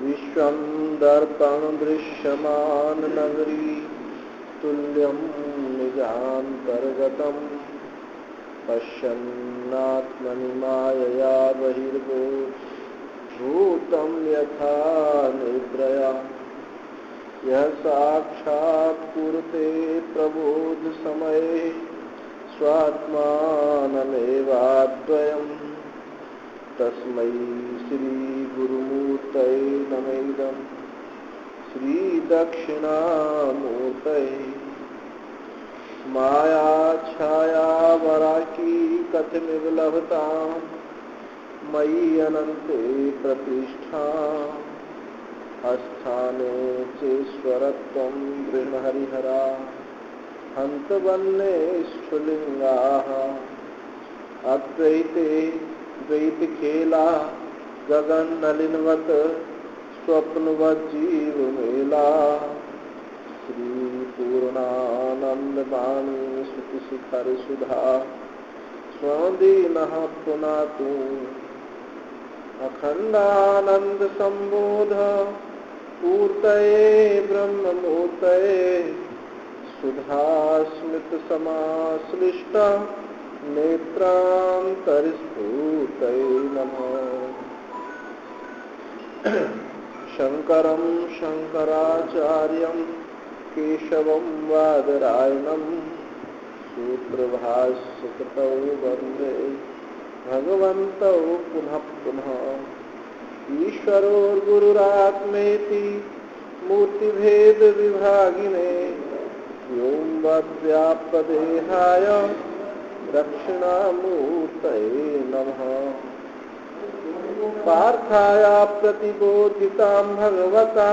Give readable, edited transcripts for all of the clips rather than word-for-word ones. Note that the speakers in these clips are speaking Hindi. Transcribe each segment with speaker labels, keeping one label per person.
Speaker 1: विश्वं दर्पण दृश्यमान नगरी तुल्यं निजान्तर्गतं पश्यन्नात्मनि मायया बहिर्भूतं यथा निद्रया यः साक्षात् कुरुते प्रबोध समये स्वात्मानमेवाद्वयम् तस्मै श्री गुरुमूर्तये नमः श्री दक्षिणामूर्तये माया छाया वराकी कथमिव लभतां मयि अनन्ते प्रतिष्ठा अस्थाने चेश्वरत्वं गृहहरिहरा हन्तवन्ने स्फुलिङ्गाः अद्वैते द्वैत खेला गगन नलिनवत स्वप्नवत जीव मेला श्री पूर्णानंद वाणी सुख शिखर सुधा स्वदीनः पुनातु अखंडानंद संबोध पूर्तये ब्रह्ममूर्तये सुधा स्मित समाश्लिष्टा नेत्रांतरिस्फूर्तये नमः शंकरं शंकराचार्यं केशवं वादरायणं सूत्रभाष्यकृतौ वन्दे भगवन्तौ पुनः पुनः ईश्वरो गुरुरात्मेति मूर्तिभेद विभागिने व्योमवद्व्याप्तदेहाय दक्षिणामूर्तये नमः पार्थाय प्रतिबोधितां भगवता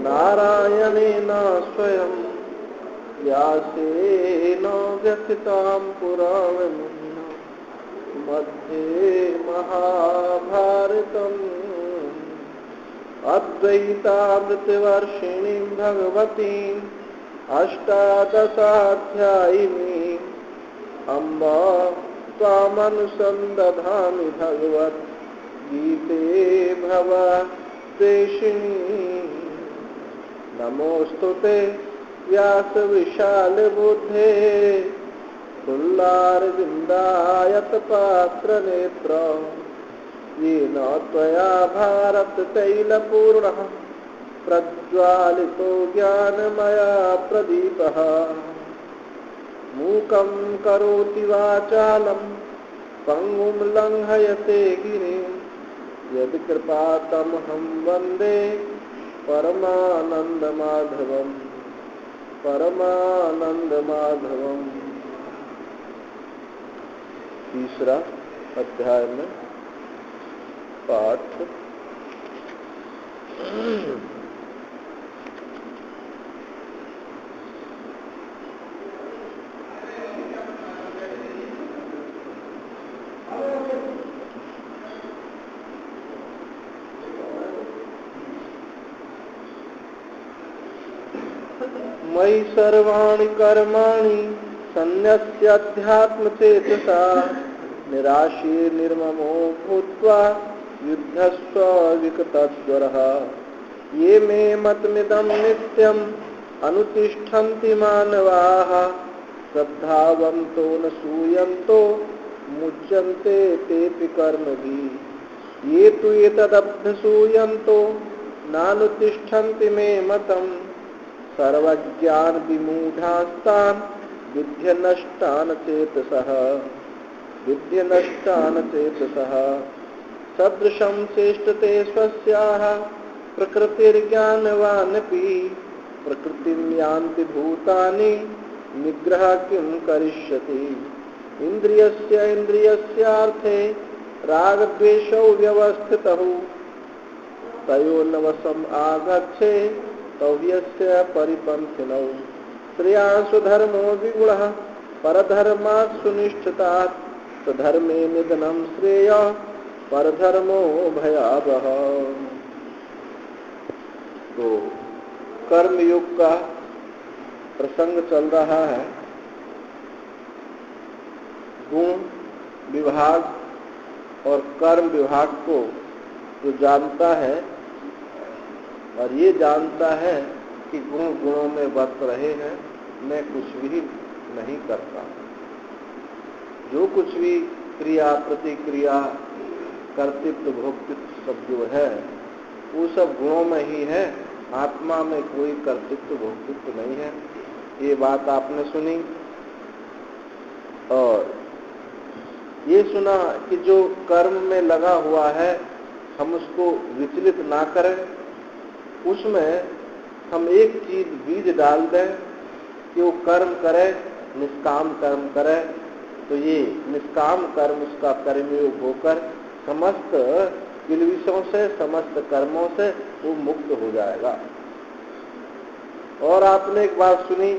Speaker 1: नारायणेन स्वयं व्यासेन व्यथितां पुराणं मध्ये महाभारतम् अद्वैतामृतवर्षिणीं भगवतीम् अष्टादशाध्यायिनीं अम्ब त्वामनुसन्दधामि भगवद्गीते भवद्वेषिणी नमोऽस्तुते व्यासविशालबुद्धे तुल्लारविन्दायतपात्रनेत्र येन त्वया भारततैलपूर्णः प्रज्वालितो ज्ञानमया प्रदीपः मूकं करोति वाचालं पङ्गुं लङ्घयते गिरिं यत्कृपातमहं वन्दे परमानन्दमाधवम् परमानन्दमाधवम्। तीसरा अध्याय में पाठ मयि सर्वाणि कर्माणि सन्न्यस्याध्यात्मचेतसा निराशीर् निर्ममो भूत्वा युद्धस्व विगतज्वरः ये मे मतमिदं नित्यम् अनुतिष्ठन्ति मानवाः श्रद्धावन्तो न सूयन्तो मुच्यन्ते तेऽपि कर्मभिः ये तु एतदभ्यसूयन्तो नानुतिष्ठन्ति मे मतम् सर्वज्ञान विमूढास्तान् विद्यनष्टान् चेतसः सदृशं चेष्टते स्वस्याः प्रकृतिर्ज्ञानवानपि प्रकृतिं यान्ति भूतानि निग्रह किं करिष्यति इन्द्रियस्य इन्द्रियस्यार्थे रागद्वेषौ व्यवस्थितौ तयोर्नवशम् आगच्छे तव्यस्य परिपन्थिनौ श्रेयांसु धर्मो विगुणः परधर्मात् सुनिष्ठितात् स्वधर्मे निधनं श्रेय परधर्मो भयावह। तो कर्मयुग का प्रसंग चल रहा है। गुण विभाग और कर्म विभाग को जो जानता है और ये जानता है कि गुण गुणों में बरत रहे हैं, मैं कुछ भी नहीं करता। जो कुछ भी क्रिया प्रतिक्रिया कर्तृत्व भोक्तृत्व सब जो है वो सब गुणों में ही है, आत्मा में कोई कर्तृत्व भोक्तृत्व नहीं है। ये बात आपने सुनी। और ये सुना कि जो कर्म में लगा हुआ है हम उसको विचलित ना करें, उसमें हम एक चीज बीज डाल दें कि वो कर्म करे, निष्काम कर्म करे, तो ये निष्काम कर्म उसका कर्मयोग होकर समस्त किलविशों से समस्त कर्मों से वो मुक्त हो जाएगा। और आपने एक बात सुनी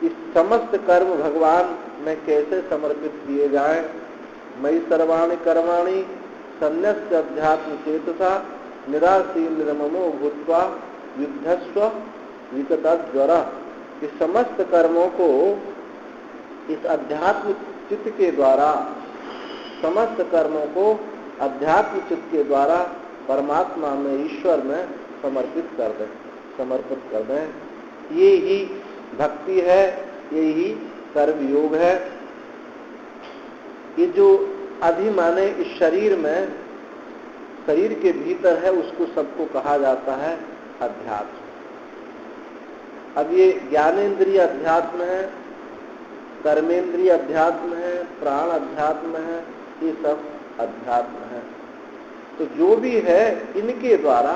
Speaker 1: कि समस्त कर्म भगवान में कैसे समर्पित किए जाएं। मयि सर्वाणि कर्माणि सन्न्यस्य अध्यात्म चेतसा निराशील निर्ममो भूत्वा युद्धस्व विगतज्वरा। कि समस्त कर्मों को इस अध्यात्म चित्त के द्वारा, समस्त कर्मों को अध्यात्म चित्त के द्वारा परमात्मा में, ईश्वर में समर्पित कर दें। ये ही भक्ति है, यही कर्म योग है। ये जो अभिमाने इस शरीर में, शरीर के भीतर है, उसको सबको कहा जाता है अध्यात्म। अब ये ज्ञानेन्द्रिय अध्यात्म है, कर्मेंद्रिय अध्यात्म है, प्राण अध्यात्म है, ये सब अध्यात्म है। तो जो भी है इनके द्वारा,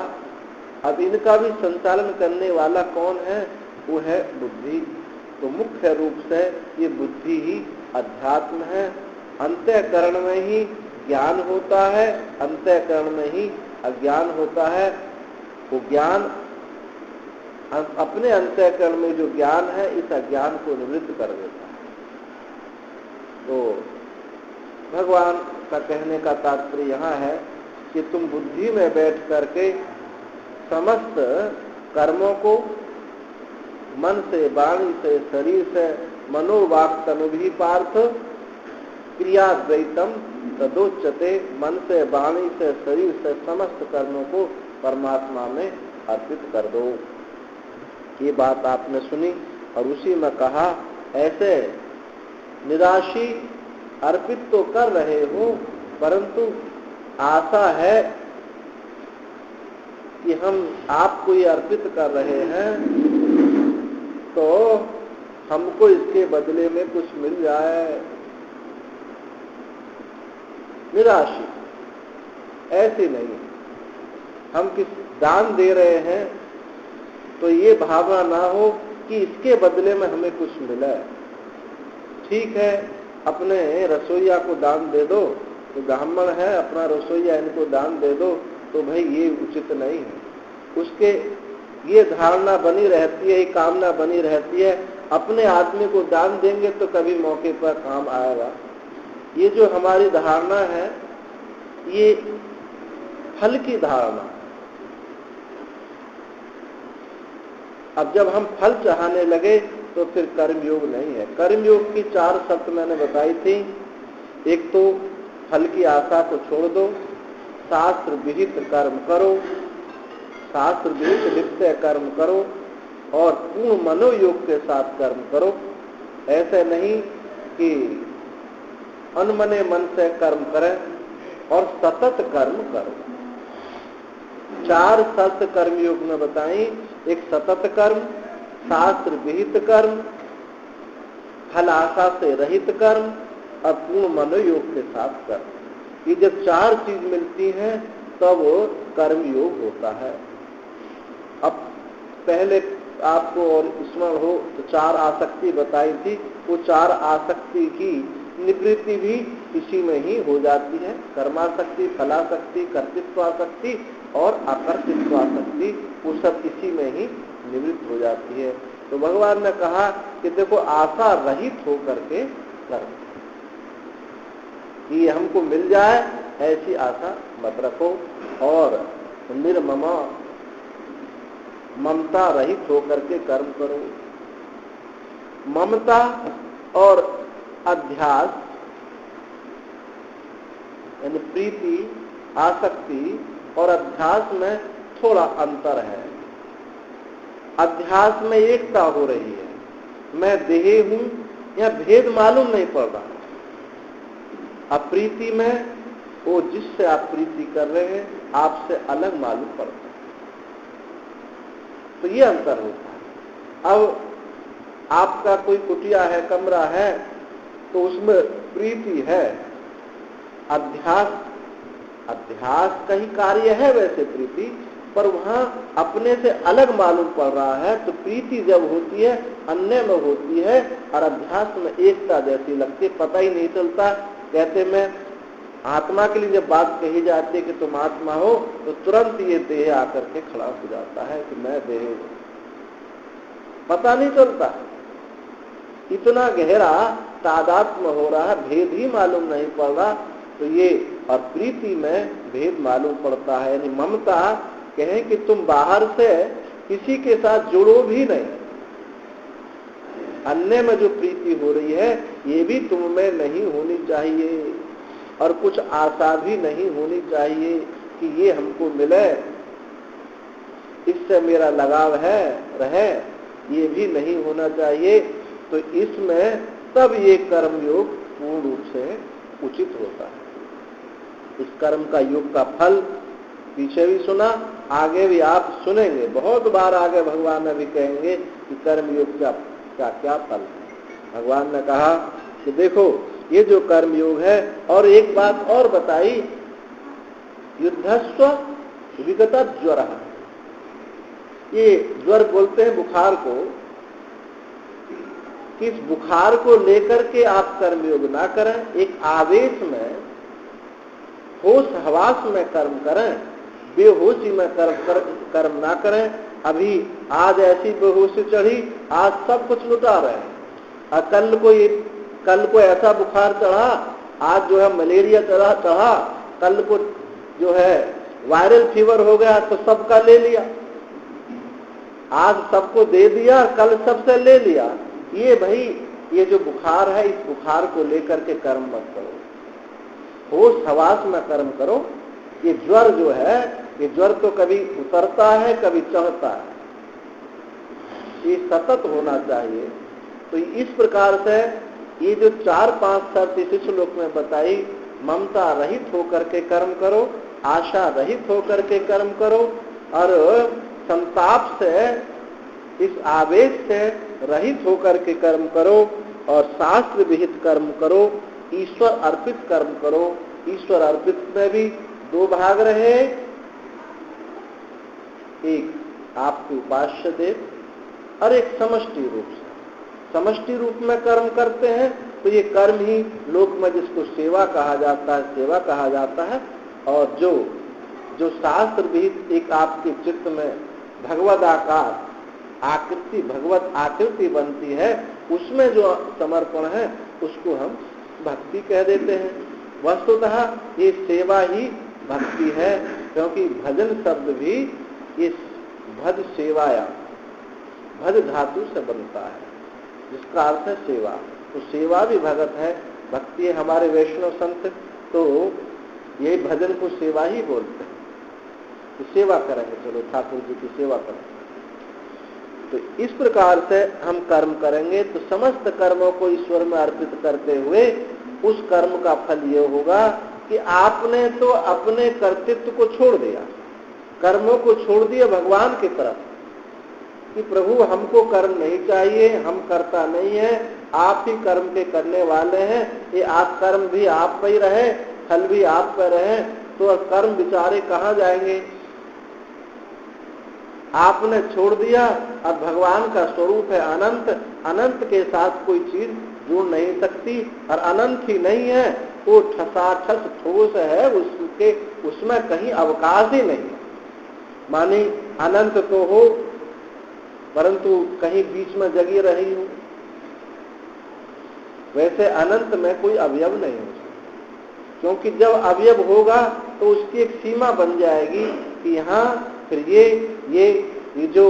Speaker 1: अब इनका भी संचालन करने वाला कौन है? वो है बुद्धि। तो मुख्य रूप से ये बुद्धि ही अध्यात्म है। अंतःकरण में ही ज्ञान होता है, अंतःकरण में ही अज्ञान होता है। वो ज्ञान अपने अंतःकरण में जो ज्ञान है इस अज्ञान को निवृत्त कर देता है। तो भगवान का कहने का तात्पर्य यहाँ है कि तुम बुद्धि में बैठ करके समस्त कर्मों को मन से, वाणी से, शरीर से, मनोवाक् तनुभि पार्थ क्रियाद्वैतम तदोच्यते। मन से, वाणी से, शरीर से समस्त कर्मों को परमात्मा में अर्पित कर दो। ये बात आपने सुनी और उसी में कहा ऐसे निराशी अर्पित तो कर रहे हो, परंतु आशा है कि हम आपको ये अर्पित कर रहे हैं तो हमको इसके बदले में कुछ मिल जाए। निराशी ऐसी नहीं, हम किस दान दे रहे हैं तो ये भावना ना हो कि इसके बदले में हमें कुछ मिला। ठीक है, अपने रसोईया को दान दे दो, तो ब्राह्मण है अपना रसोईया इनको दान दे दो, तो भाई ये उचित नहीं है। उसके ये धारणा बनी रहती है, ये कामना बनी रहती है, अपने आदमी को दान देंगे तो कभी मौके पर काम आएगा। ये जो हमारी धारणा है ये फल की धारणा। अब जब हम फल चाहने लगे तो फिर कर्मयोग नहीं है। कर्मयोग की 4 शर्त मैंने बताई थी। एक तो फल की आशा को छोड़ दो, शास्त्र विहित कर्म करो, शास्त्र विहित नित्य कर्म करो और पूर्ण मनोयोग के साथ कर्म करो। ऐसे नहीं कि अनमने मन से कर्म करें और सतत कर्म करो। 4 शर्त कर्मयोग में बताई। एक सतत कर्म, शास्त्र विहित कर्म, फल आशा से रहित कर्म और पूर्ण मनोयोग के साथ कर्म। ये जब 4 चीज मिलती हैं तब कर्मयोग होता है। अब पहले आपको और स्मरण हो तो 4 आसक्ति बताई थी। वो 4 आसक्ति की निवृत्ति भी इसी में ही हो जाती है। कर्मासक्ति, फलासक्ति, कर्तृत्वासक्ति और अकर्तृत्वासक्ति, वो सब इसी में ही निवृत्त हो जाती है। तो भगवान ने कहा कि देखो आशा रहित होकर के कर, कि हमको मिल जाए ऐसी आशा मत रखो और निर्ममा ममता रहित होकर के कर्म करो। ममता और अध्यास यानी प्रीति, आसक्ति और अध्यास में थोड़ा अंतर है। अध्यास में एकता हो रही है, मैं देह हूं, या भेद मालूम नहीं पड़ रहा। अप्रीति में वो जिससे आप प्रीति कर रहे हैं आपसे अलग मालूम पड़ता है, तो ये अंतर होता है। अब आपका कोई कुटिया है, कमरा है, तो उसमें प्रीति है, अध्यास का ही कार्य है वैसे प्रीति, पर वहां अपने से अलग मालूम पड़ रहा है। तो प्रीति जब होती है अन्य में होती है और अध्यास में एकता जैसी लगती, पता ही नहीं चलता। कहते मैं आत्मा के लिए जब बात कही जाती है कि तुम आत्मा हो, तो तुरंत ये देह आकर के खड़ा हो जाता है कि मैं देह हूं, पता नहीं चलता। इतना गहरा तादात्म्य हो रहा है, भेद ही मालूम नहीं पड़ रहा। तो ये और प्रीति में भेद मालूम पड़ता है। यानी ममता कहें कि तुम बाहर से किसी के साथ जुड़ो भी नहीं, अन्य में जो प्रीति हो रही है ये भी तुम में नहीं होनी चाहिए, और कुछ आशा भी नहीं होनी चाहिए कि ये हमको मिले, इससे मेरा लगाव है रहे, ये भी नहीं होना चाहिए। तो इसमें तब ये कर्मयोग पूर्ण रूप से उचित होता है। इस कर्म का योग का फल पीछे भी सुना, आगे भी आप सुनेंगे, बहुत बार आगे भगवान ने भी कहेंगे कि कर्म योग का क्या फल है। भगवान ने कहा कि देखो ये जो कर्म योग है, और एक बात और बताई, युद्धस्व विगता ज्वर, ये ज्वर बोलते हैं बुखार को, कि इस बुखार को लेकर के आप कर्मयोग ना करें, एक आवेश में होश हवास में कर्म करें, बेहोशी में कर्म ना करें। अभी आज ऐसी बेहोशी चढ़ी, आज सब कुछ लुटा रहे हैं, और कल को ऐसा बुखार चढ़ा, आज जो है मलेरिया चढ़ा, कल को जो है वायरल फीवर हो गया तो सबका ले लिया, आज सबको दे दिया, कल सबसे ले लिया। ये भाई ये जो बुखार है, इस बुखार को लेकर के कर्म मत करो, होश हवास में कर्म करो। ये ज्वर जो है, ये ज्वर तो कभी उतरता है कभी चढ़ता है, ये सतत होना चाहिए। तो इस प्रकार से ये जो 4-5 शर्त इस श्लोक में बताई, ममता रहित होकर के कर्म करो, आशा रहित होकर के कर्म करो, और संताप से, इस आवेश से रहित होकर के कर्म करो, और शास्त्र विहित कर्म करो, ईश्वर अर्पित कर्म करो। ईश्वर अर्पित में भी 2 भाग रहे, एक आपके उपास्य देव और एक समष्टि रूप से। समष्टि रूप में कर्म करते हैं तो ये कर्म ही लोक में जिसको सेवा कहा जाता है, सेवा कहा जाता है। और जो शास्त्र विहित एक आपके चित्त में भगवद आकार आकृति, भगवत आकृति बनती है, उसमें जो समर्पण है उसको हम भक्ति कह देते हैं। वस्तुतः ये सेवा ही भक्ति है, क्योंकि भजन शब्द भी ये भज सेवाया, भज धातु से बनता है, जिसका अर्थ है सेवा। तो सेवा भी भगत है, भक्ति है। हमारे वैष्णव संत तो ये भजन को सेवा ही बोलते हैं, तो सेवा करेंगे, चलो ठाकुर जी की सेवा करेंगे। तो इस प्रकार से हम कर्म करेंगे तो समस्त कर्मों को ईश्वर में अर्पित करते हुए उस कर्म का फल ये होगा कि आपने तो अपने कर्तृत्व को छोड़ दिया, कर्मों को छोड़ दिया भगवान की तरफ, कि प्रभु हमको कर्म नहीं चाहिए, हम करता नहीं है, आप ही कर्म के करने वाले हैं, ये आप कर्म भी आप पे ही रहे, फल भी आप पे रहे, तो कर्म बेचारे कहाँ जाएंगे। आपने छोड़ दिया। अब भगवान का स्वरूप है अनंत, अनंत के साथ कोई चीज जुड़ नहीं सकती, और अनंत ही नहीं है, वो ठसाठस ठोस है, उसमें कहीं अवकाश ही नहीं। मानी अनंत तो हो परंतु कहीं बीच में जगी रही हो, वैसे अनंत में कोई अवयव नहीं हो सकता, क्योंकि जब अवयव होगा तो उसकी एक सीमा बन जाएगी कि यहाँ फिर ये जो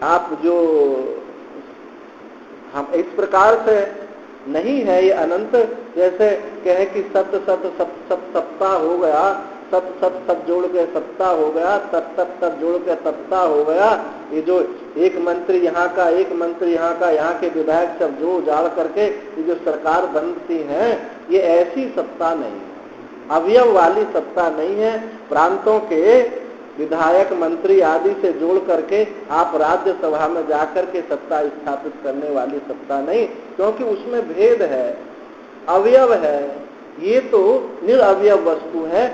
Speaker 1: आप जो हम इस प्रकार से नहीं है, ये अनंत। जैसे कहे कि सप्ताह हो गया, सत सत सत जोड़ के सत्ता हो गया, तत तत तत जोड़ के तत्ता हो गया। ये जो एक मंत्री यहाँ का, एक मंत्री यहाँ का, यहाँ के विधायक सब जो जाड़ करके ये जो सरकार बनती है, ये ऐसी सत्ता नहीं है, अवयव वाली सत्ता नहीं है। प्रांतों के विधायक मंत्री आदि से जोड़ करके आप राज्यसभा में जाकर के सत्ता स्थापित करने वाली सत्ता नहीं, क्योंकि उसमें भेद है, अवयव है। ये तो निरअवयव वस्तु है,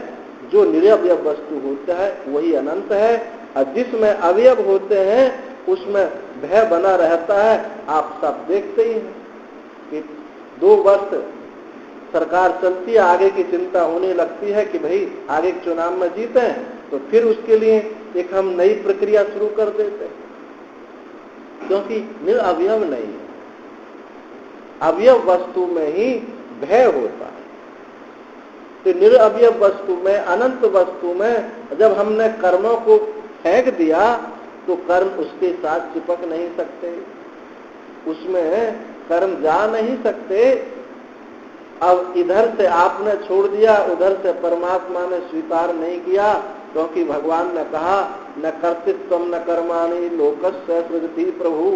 Speaker 1: जो निरअवयव वस्तु होता है वही अनंत है, और जिसमें अवयव होते हैं उसमें भय बना रहता है। आप सब देखते ही हैं कि 2 वर्ष सरकार चलती है, आगे की चिंता होने लगती है कि भाई आगे के चुनाव में जीते हैं, तो फिर उसके लिए एक हम नई प्रक्रिया शुरू कर देते हैं, क्योंकि निरअवयव नहीं है। अवयव वस्तु में ही भय होता है। तो निरअवयव वस्तु में, अनंत वस्तु में जब हमने कर्मों को फेंक दिया तो कर्म उसके साथ चिपक नहीं सकते, उसमें कर्म जा नहीं सकते। अब इधर से आपने छोड़ दिया, उधर से परमात्मा ने स्वीकार नहीं किया, क्योंकि भगवान ने कहा न कर्तृत्वम न कर्माणि लोकस्य सृजति प्रभु,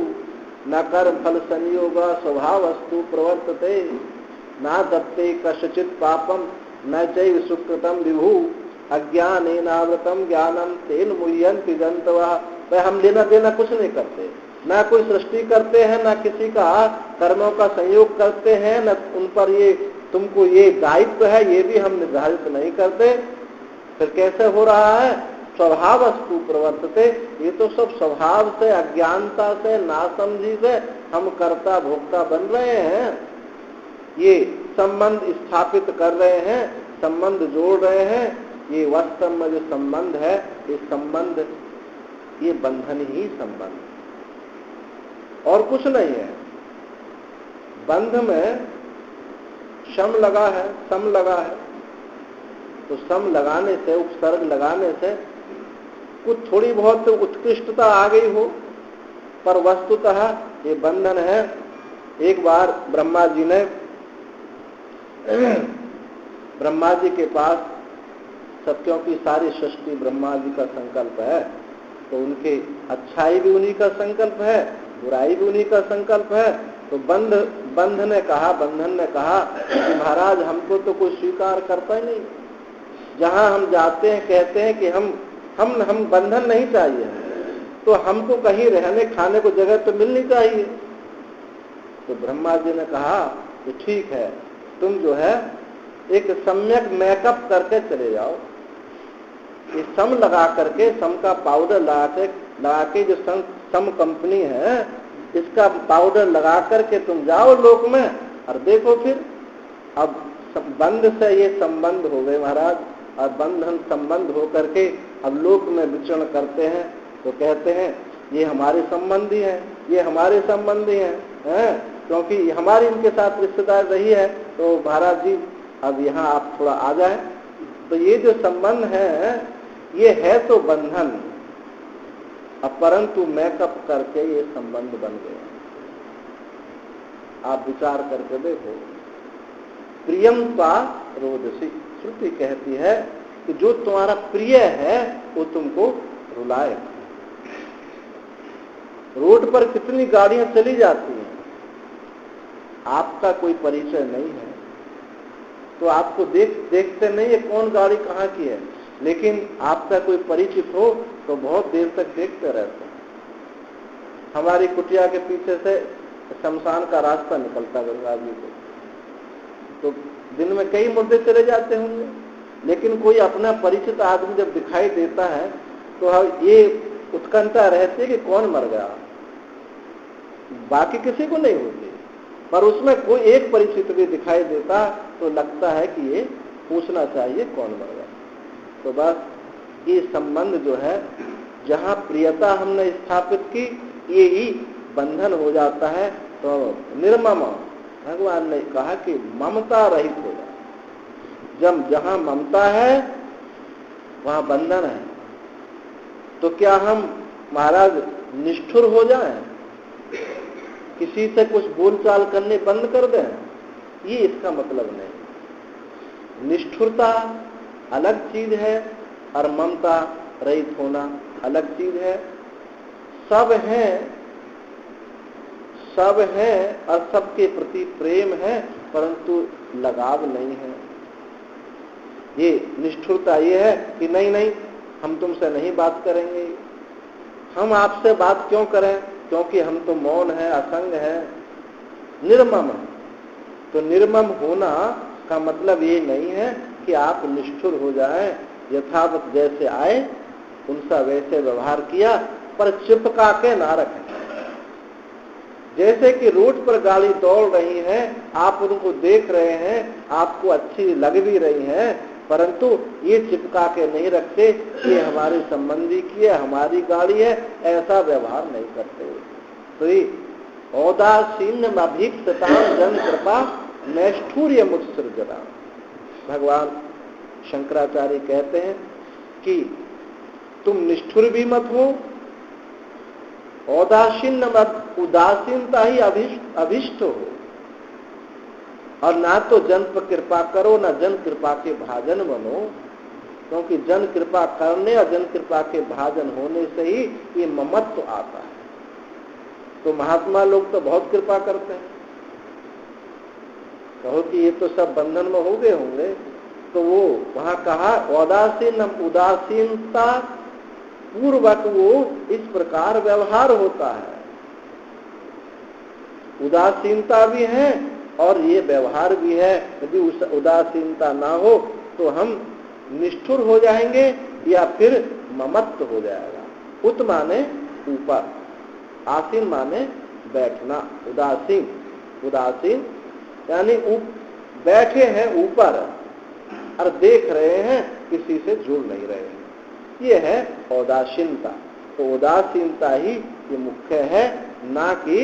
Speaker 1: न कर्म फल संयोग स्वभावस्तु प्रवर्तते, न दत्ते कश्चित् पापम न चैव सुकृतम विभु, अज्ञानेनावृतम ज्ञानम तेन मुह्यन्ति जन्तवः। भाई हम लेना देना कुछ नहीं करते, ना कोई सृष्टि करते हैं, ना किसी का कर्मों का संयोग करते हैं, न उन पर ये तुमको ये दायित्व है ये भी हम निर्धारित नहीं करते। फिर कैसे हो रहा है? स्वभावस्तु प्रवर्तते। ये तो सब स्वभाव से, अज्ञानता से, नासमझी से हम कर्ता भोक्ता बन रहे हैं। ये संबंध स्थापित कर रहे हैं, संबंध जोड़ रहे हैं। ये वास्तव में जो संबंध है, ये संबंध, ये बंधन ही संबंध, और कुछ नहीं है। बंध में शम लगा है, सम लगा है, तो सम लगाने से, उपसर्ग लगाने से कुछ थोड़ी बहुत उत्कृष्टता आ गई हो, पर वस्तुतः ये बंधन है। एक बार ब्रह्मा जी के पास सत्यों की सारी सृष्टि ब्रह्मा जी का संकल्प है, तो उनके अच्छाई भी उन्हीं का संकल्प है, बुराई भी उन्हीं का संकल्प है। तो बंधन ने कहा कि महाराज हमको तो कोई स्वीकार करता ही नहीं, जहां हम जाते हैं कहते हैं कि हम बंधन नहीं चाहिए, तो हमको कहीं रहने खाने को जगह तो मिलनी चाहिए। तो ब्रह्मा जी ने कहा कि ठीक है, तुम जो है एक सम्यक मेकअप करके चले जाओ, ये सम लगा करके, सम का पाउडर लगा के जो सम कंपनी है, इसका पाउडर लगा करके तुम जाओ लोक में, और देखो फिर अब बंध से ये संबंध हो गए महाराज, और बंधन संबंध हो करके अब लोक में विचरण करते हैं, तो कहते हैं ये हमारे संबंधी हैं, ये हमारे संबंधी हैं, क्योंकि हमारी इनके साथ रिश्तेदार रही है। तो महाराज जी अब यहाँ आप थोड़ा आ जाए। तो ये जो संबंध है, ये है तो बंधन, अब परंतु मेकअप करके ये संबंध बन गया। आप विचार करके देखो, प्रियम त्वा रोदसी, श्रुति कहती है कि जो तुम्हारा प्रिय है वो तुमको रुलाए। रोड पर कितनी गाड़ियां चली जाती हैं, आपका कोई परिचय नहीं है, तो आपको देखते नहीं है कौन गाड़ी कहाँ की है, लेकिन आपका कोई परिचित हो तो बहुत देर तक देखते रहते हैं। हमारी कुटिया के पीछे से शमशान का रास्ता निकलता गंगा जी को, तो दिन में कई मुद्दे चले जाते होंगे, लेकिन कोई अपना परिचित आदमी जब दिखाई देता है तो ये उत्कंठा रहती है कि कौन मर गया, बाकी किसी को नहीं होती, पर उसमें कोई एक परिचित भी दिखाई देता तो लगता है कि ये पूछना चाहिए कौन मर गया। तो बस ये संबंध जो है, जहाँ प्रियता हमने स्थापित की, ये ही बंधन हो जाता है। तो निर्मम, भगवान ने कहा कि ममता रहित हो जाए। जब जहाँ ममता है वहाँ बंधन है। तो क्या हम महाराज निष्ठुर हो जाएं, किसी से कुछ बोलचाल करने बंद कर दें? ये इसका मतलब नहीं। निष्ठुरता अलग चीज है और ममता रहित होना अलग चीज है। सब है और सबके प्रति प्रेम है, परंतु लगाव नहीं है। ये निष्ठुरता ये है कि नहीं हम तुमसे नहीं बात करेंगे, हम आपसे बात क्यों करें, क्योंकि हम तो मौन है, असंग है, निर्मम है। तो निर्मम होना का मतलब ये नहीं है कि आप निष्ठुर हो जाएं, यथावत जैसे आए उनसा वैसे व्यवहार किया, पर चिपका के ना रखें। जैसे कि रोड पर गाड़ी दौड़ रही है, आप उनको देख रहे हैं, आपको अच्छी लग भी रही हैं, परंतु ये चिपका के नहीं रखते कि ये हमारे संबंधी की है, हमारी गाड़ी है, ऐसा व्यवहार नहीं करते। तो ये औदासीन अभीप्सता जन कृपा नैष्ठुर्य मुत्सृजना। भगवान शंकराचार्य कहते हैं कि तुम निष्ठुर भी मत हो, औदासीन मत, उदासीनता ही अभिष्ट हो, और ना तो जन पर कृपा करो, ना जन कृपा के भाजन बनो, क्योंकि जन कृपा करने और जन कृपा के भाजन होने से ही ये ममत्व आता है। तो महात्मा लोग तो बहुत कृपा करते हैं, कहो कि ये तो सब बंधन में हो गए होंगे, तो वो वहां कहा उदासीनता पूर्वक वो इस प्रकार व्यवहार होता है। उदासीनता भी है और ये व्यवहार भी है। यदि उदासीनता ना हो तो हम निष्ठुर हो जाएंगे या फिर ममत्व हो जाएगा। उत माने ऊपर, आसीन माने बैठना, उदासीन यानी बैठे हैं ऊपर और देख रहे हैं, किसी से जुड़ नहीं रहे हैं, ये है औदासीनता। तो उदासीनता ही ये मुख्य है, ना कि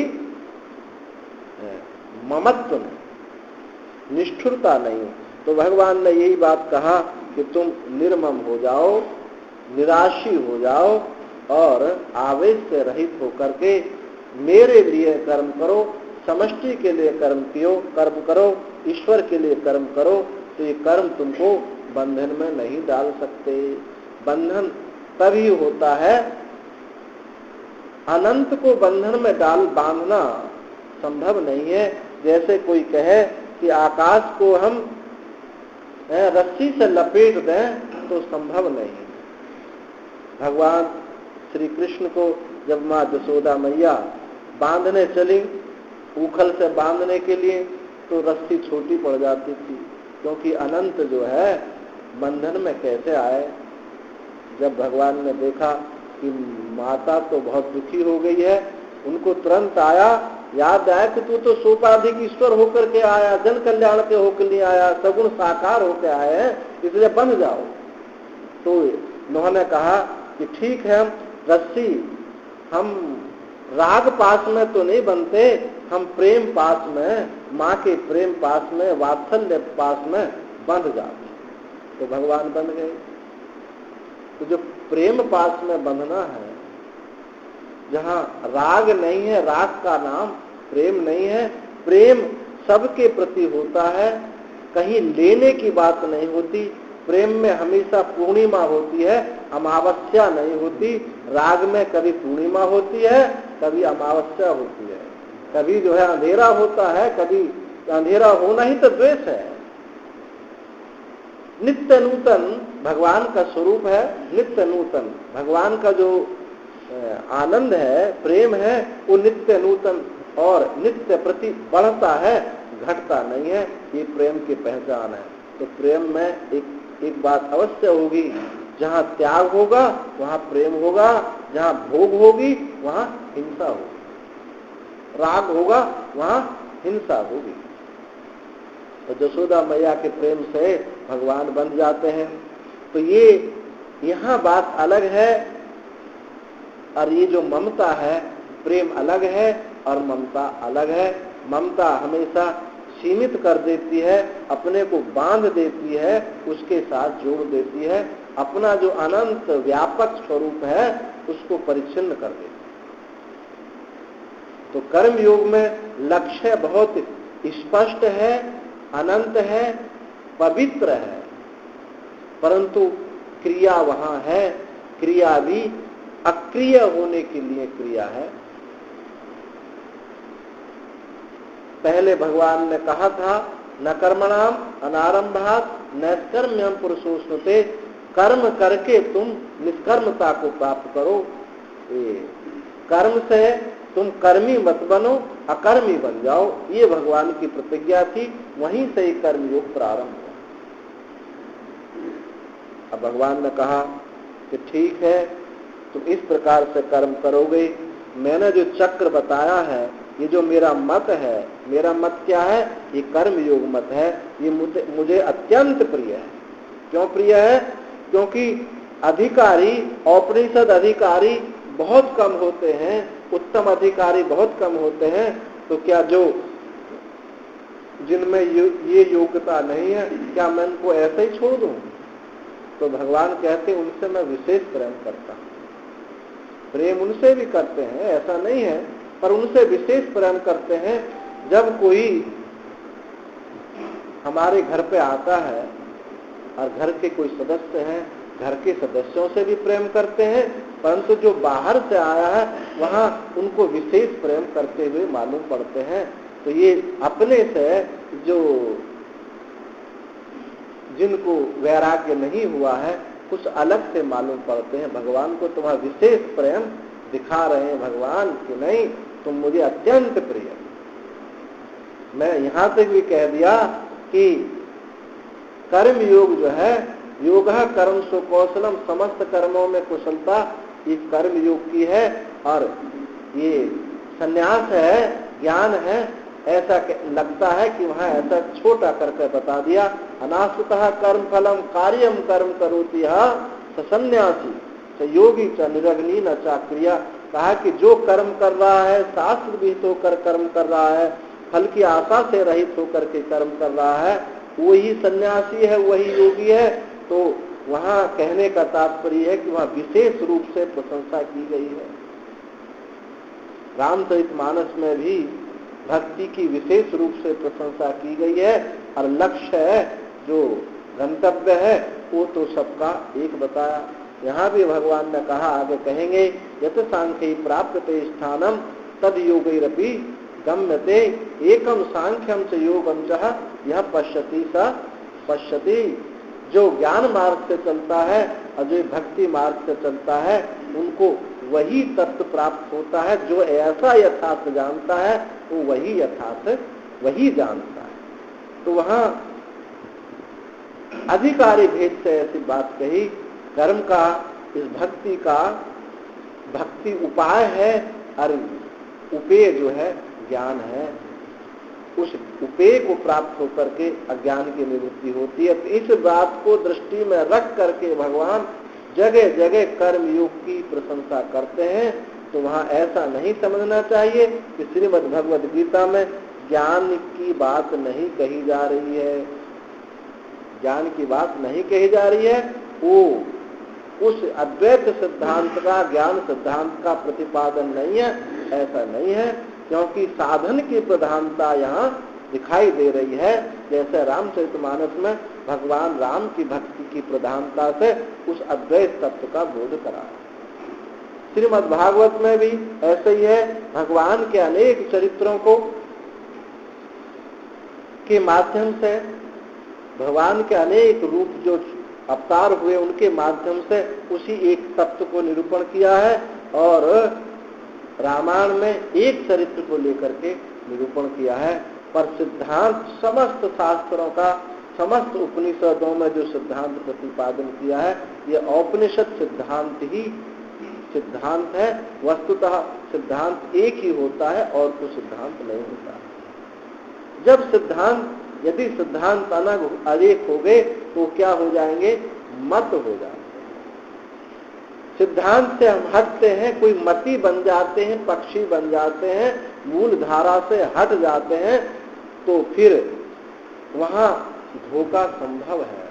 Speaker 1: ममत्व नहीं, निष्ठुरता नहीं। तो भगवान ने यही बात कहा कि तुम निर्मम हो जाओ, निराशी हो जाओ और आवेश से रहित होकर के मेरे लिए कर्म करो, समष्टि के लिए कर्म करो, ईश्वर के लिए कर्म करो। तो ये कर्म तुमको बंधन में नहीं डाल सकते। बंधन तभी होता है, अनंत को बंधन में बांधना संभव नहीं है। जैसे कोई कहे कि आकाश को हम रस्सी से लपेट दें तो संभव नहीं। भगवान श्री कृष्ण को जब माँ यशोदा मैया बांधने चली, उखल से बांधने के लिए, तो रस्सी छोटी पड़ जाती थी, क्योंकि अनंत जो है बंधन में कैसे आए। जब भगवान ने देखा कि माता तो बहुत दुखी हो गई है, उनको तुरंत याद आया कि तू तो सोपाधिक ईश्वर होकर के आया, जन कल्याण के होकर नहीं आया, सगुण साकार होकर आए हैं, इसलिए बंध जाओ। तो उन्होंने कहा कि ठीक है, रस्सी हम राग पास में तो नहीं बनते, हम प्रेम पास में, माँ के प्रेम पास में, वात्सल्य पास में बंध जाते। तो भगवान बंध गए। तो जो प्रेम पास में बंधना है, जहाँ राग नहीं है, राग का नाम प्रेम नहीं है, प्रेम सबके प्रति होता है, कहीं लेने की बात नहीं होती। प्रेम में हमेशा पूर्णिमा होती है, अमावस्या नहीं होती। राग में कभी पूर्णिमा होती है, कभी अमावस्या होती है, कभी जो है अंधेरा होता है, कभी अंधेरा होना ही तो द्वेष है। नित्य नूतन भगवान का स्वरूप है, नित्य नूतन भगवान का जो आनंद है, प्रेम है, वो नित्य नूतन और नित्य प्रति बढ़ता है, घटता नहीं है। ये प्रेम की पहचान है। तो प्रेम में एक बात अवश्य होगी, जहाँ त्याग होगा वहाँ प्रेम होगा, जहाँ भोग होगी वहाँ हिंसा होगी, राग होगा वहाँ हिंसा होगी। तो यशोदा मैया के प्रेम से भगवान बन जाते हैं। तो ये यहाँ बात अलग है, और ये जो ममता है, प्रेम अलग है और ममता अलग है। ममता हमेशा सीमित कर देती है, अपने को बांध देती है, उसके साथ जोड़ देती है, अपना जो अनंत व्यापक स्वरूप है उसको परिच्छिन्न कर देती है। तो कर्म योग में लक्ष्य बहुत स्पष्ट है, अनंत है, पवित्र है, परंतु क्रिया वहां है। क्रिया भी अक्रिय होने के लिए क्रिया है। पहले भगवान ने कहा था न कर्मणाम अनारंभात नैष्कर्म्यम पुरुषोष्णुते, कर्म करके तुम निष्कर्मता को प्राप्त करो। कर्म से तुम कर्मी मत बनो, अकर्मी बन जाओ, ये भगवान की प्रतिज्ञा थी। वहीं से ही कर्मयोग प्रारंभ हुआ। अब भगवान ने कहा कि ठीक है, तुम इस प्रकार से कर्म करोगे। मैंने जो चक्र बताया है, ये जो मेरा मत है, मेरा मत क्या है? ये कर्म योग मत है। ये मुझे अत्यंत प्रिय है। क्यों प्रिय है? क्योंकि अधिकारी, औपनिषद अधिकारी बहुत कम होते हैं, उत्तम अधिकारी बहुत कम होते हैं। तो क्या जो जिनमें ये योग्यता नहीं है, क्या मैं उनको ऐसे ही छोड़ दूं? तो भगवान कहते उनसे मैं विशेष प्रेम करता हूं। प्रेम उनसे भी करते हैं, ऐसा नहीं है, पर उनसे विशेष प्रेम करते हैं। जब कोई हमारे घर पे आता है और घर के कोई सदस्य हैं, घर के सदस्यों से भी प्रेम करते हैं, परंतु जो बाहर से आया है वहां उनको विशेष प्रेम करते हुए मालूम पड़ते हैं। तो ये अपने से जो जिनको वैराग्य नहीं हुआ है, कुछ अलग से मालूम पड़ते हैं। भगवान को तुम्हारा विशेष प्रेम दिखा रहे हैं भगवान कि नहीं, तुम मुझे अत्यंत प्रिय। मैं यहां तक भी कह दिया कि कर्म योग जो है, योग कर्म सो कौशलम, समस्त कर्मों में कुशलता, ये कर्म योग की है। और ये संन्यास है, ज्ञान है, ऐसा लगता है कि वहां ऐसा छोटा करके बता दिया। अनासुतः कर्म फलम कार्यम कर्म करोति सन्यासी स योगी च निरग्नि न चाक्रिया। कहा कि जो कर्म कर रहा है, शास्त्र विहित होकर कर्म कर रहा है, फल की आशा से रहित होकर के कर्म कर रहा है, वही सन्यासी है, वही योगी है। तो वहां कहने का तात्पर्य है कि वहां विशेष रूप से प्रशंसा की गई है। रामचरितमानस में भी भक्ति की विशेष रूप से प्रशंसा की गई है। और लक्ष्य है, जो गंतव्य है, वो तो सबका एक बताया। यहाँ भी भगवान ने कहा, आगे कहेंगे, यत सांख्य प्राप्यते स्थानम तद योगैरपि गम्यते एकम सांख्यम च योगम च यह पश्यति स पश्यति। जो ज्ञान मार्ग से चलता है और जो भक्ति मार्ग से चलता है, उनको वही तत्व प्राप्त होता है। जो ऐसा यथार्थ जानता है, वो वही यथार्थ वही जानता है। तो वहां अधिकारी भेद से ऐसी बात कही। कर्म का, इस भक्ति का, भक्ति उपाय है और उपेय जो है ज्ञान है। उस उपेय को प्राप्त होकर के अज्ञान की निवृत्ति होती है। तो इस बात को दृष्टि में रख करके भगवान जगह जगह कर्म योग की प्रशंसा करते हैं। तो वहां ऐसा नहीं समझना चाहिए कि श्रीमद् भगवद गीता में ज्ञान की बात नहीं कही जा रही है। ज्ञान की बात नहीं कही जा रही है, वो उस अद्वैत सिद्धांत का, ज्ञान सिद्धांत का प्रतिपादन नहीं है, ऐसा नहीं है। क्योंकि साधन की प्रधानता यहाँ दिखाई दे रही है। जैसे रामचरितमानस में भगवान राम की भक्ति की प्रधानता से उस अद्वैत तत्व का बोध करा। श्रीमद् भागवत में भी ऐसे ही है। भगवान के अनेक चरित्रों को के माध्यम से, भगवान के अनेक रूप जो अवतार हुए, उनके माध्यम से उसी एक तत्व को निरूपण किया है। और रामायण में एक चरित्र को लेकर के निरूपण किया है। पर सिद्धांत समस्त शास्त्रों का, समस्त उपनिषदों में जो सिद्धांत प्रतिपादन किया है, ये औपनिषद सिद्धांत ही सिद्धांत है। वस्तुतः सिद्धांत एक ही होता है और कुछ सिद्धांत नहीं होता। जब सिद्धांत, यदि सिद्धांत अनेक हो गए तो क्या हो जाएंगे? मत हो जाएंगे। सिद्धांत से हम हटते हैं, कोई मति बन जाते हैं, पक्षी बन जाते हैं, मूल धारा से हट जाते हैं, तो फिर वहां धोखा संभव है।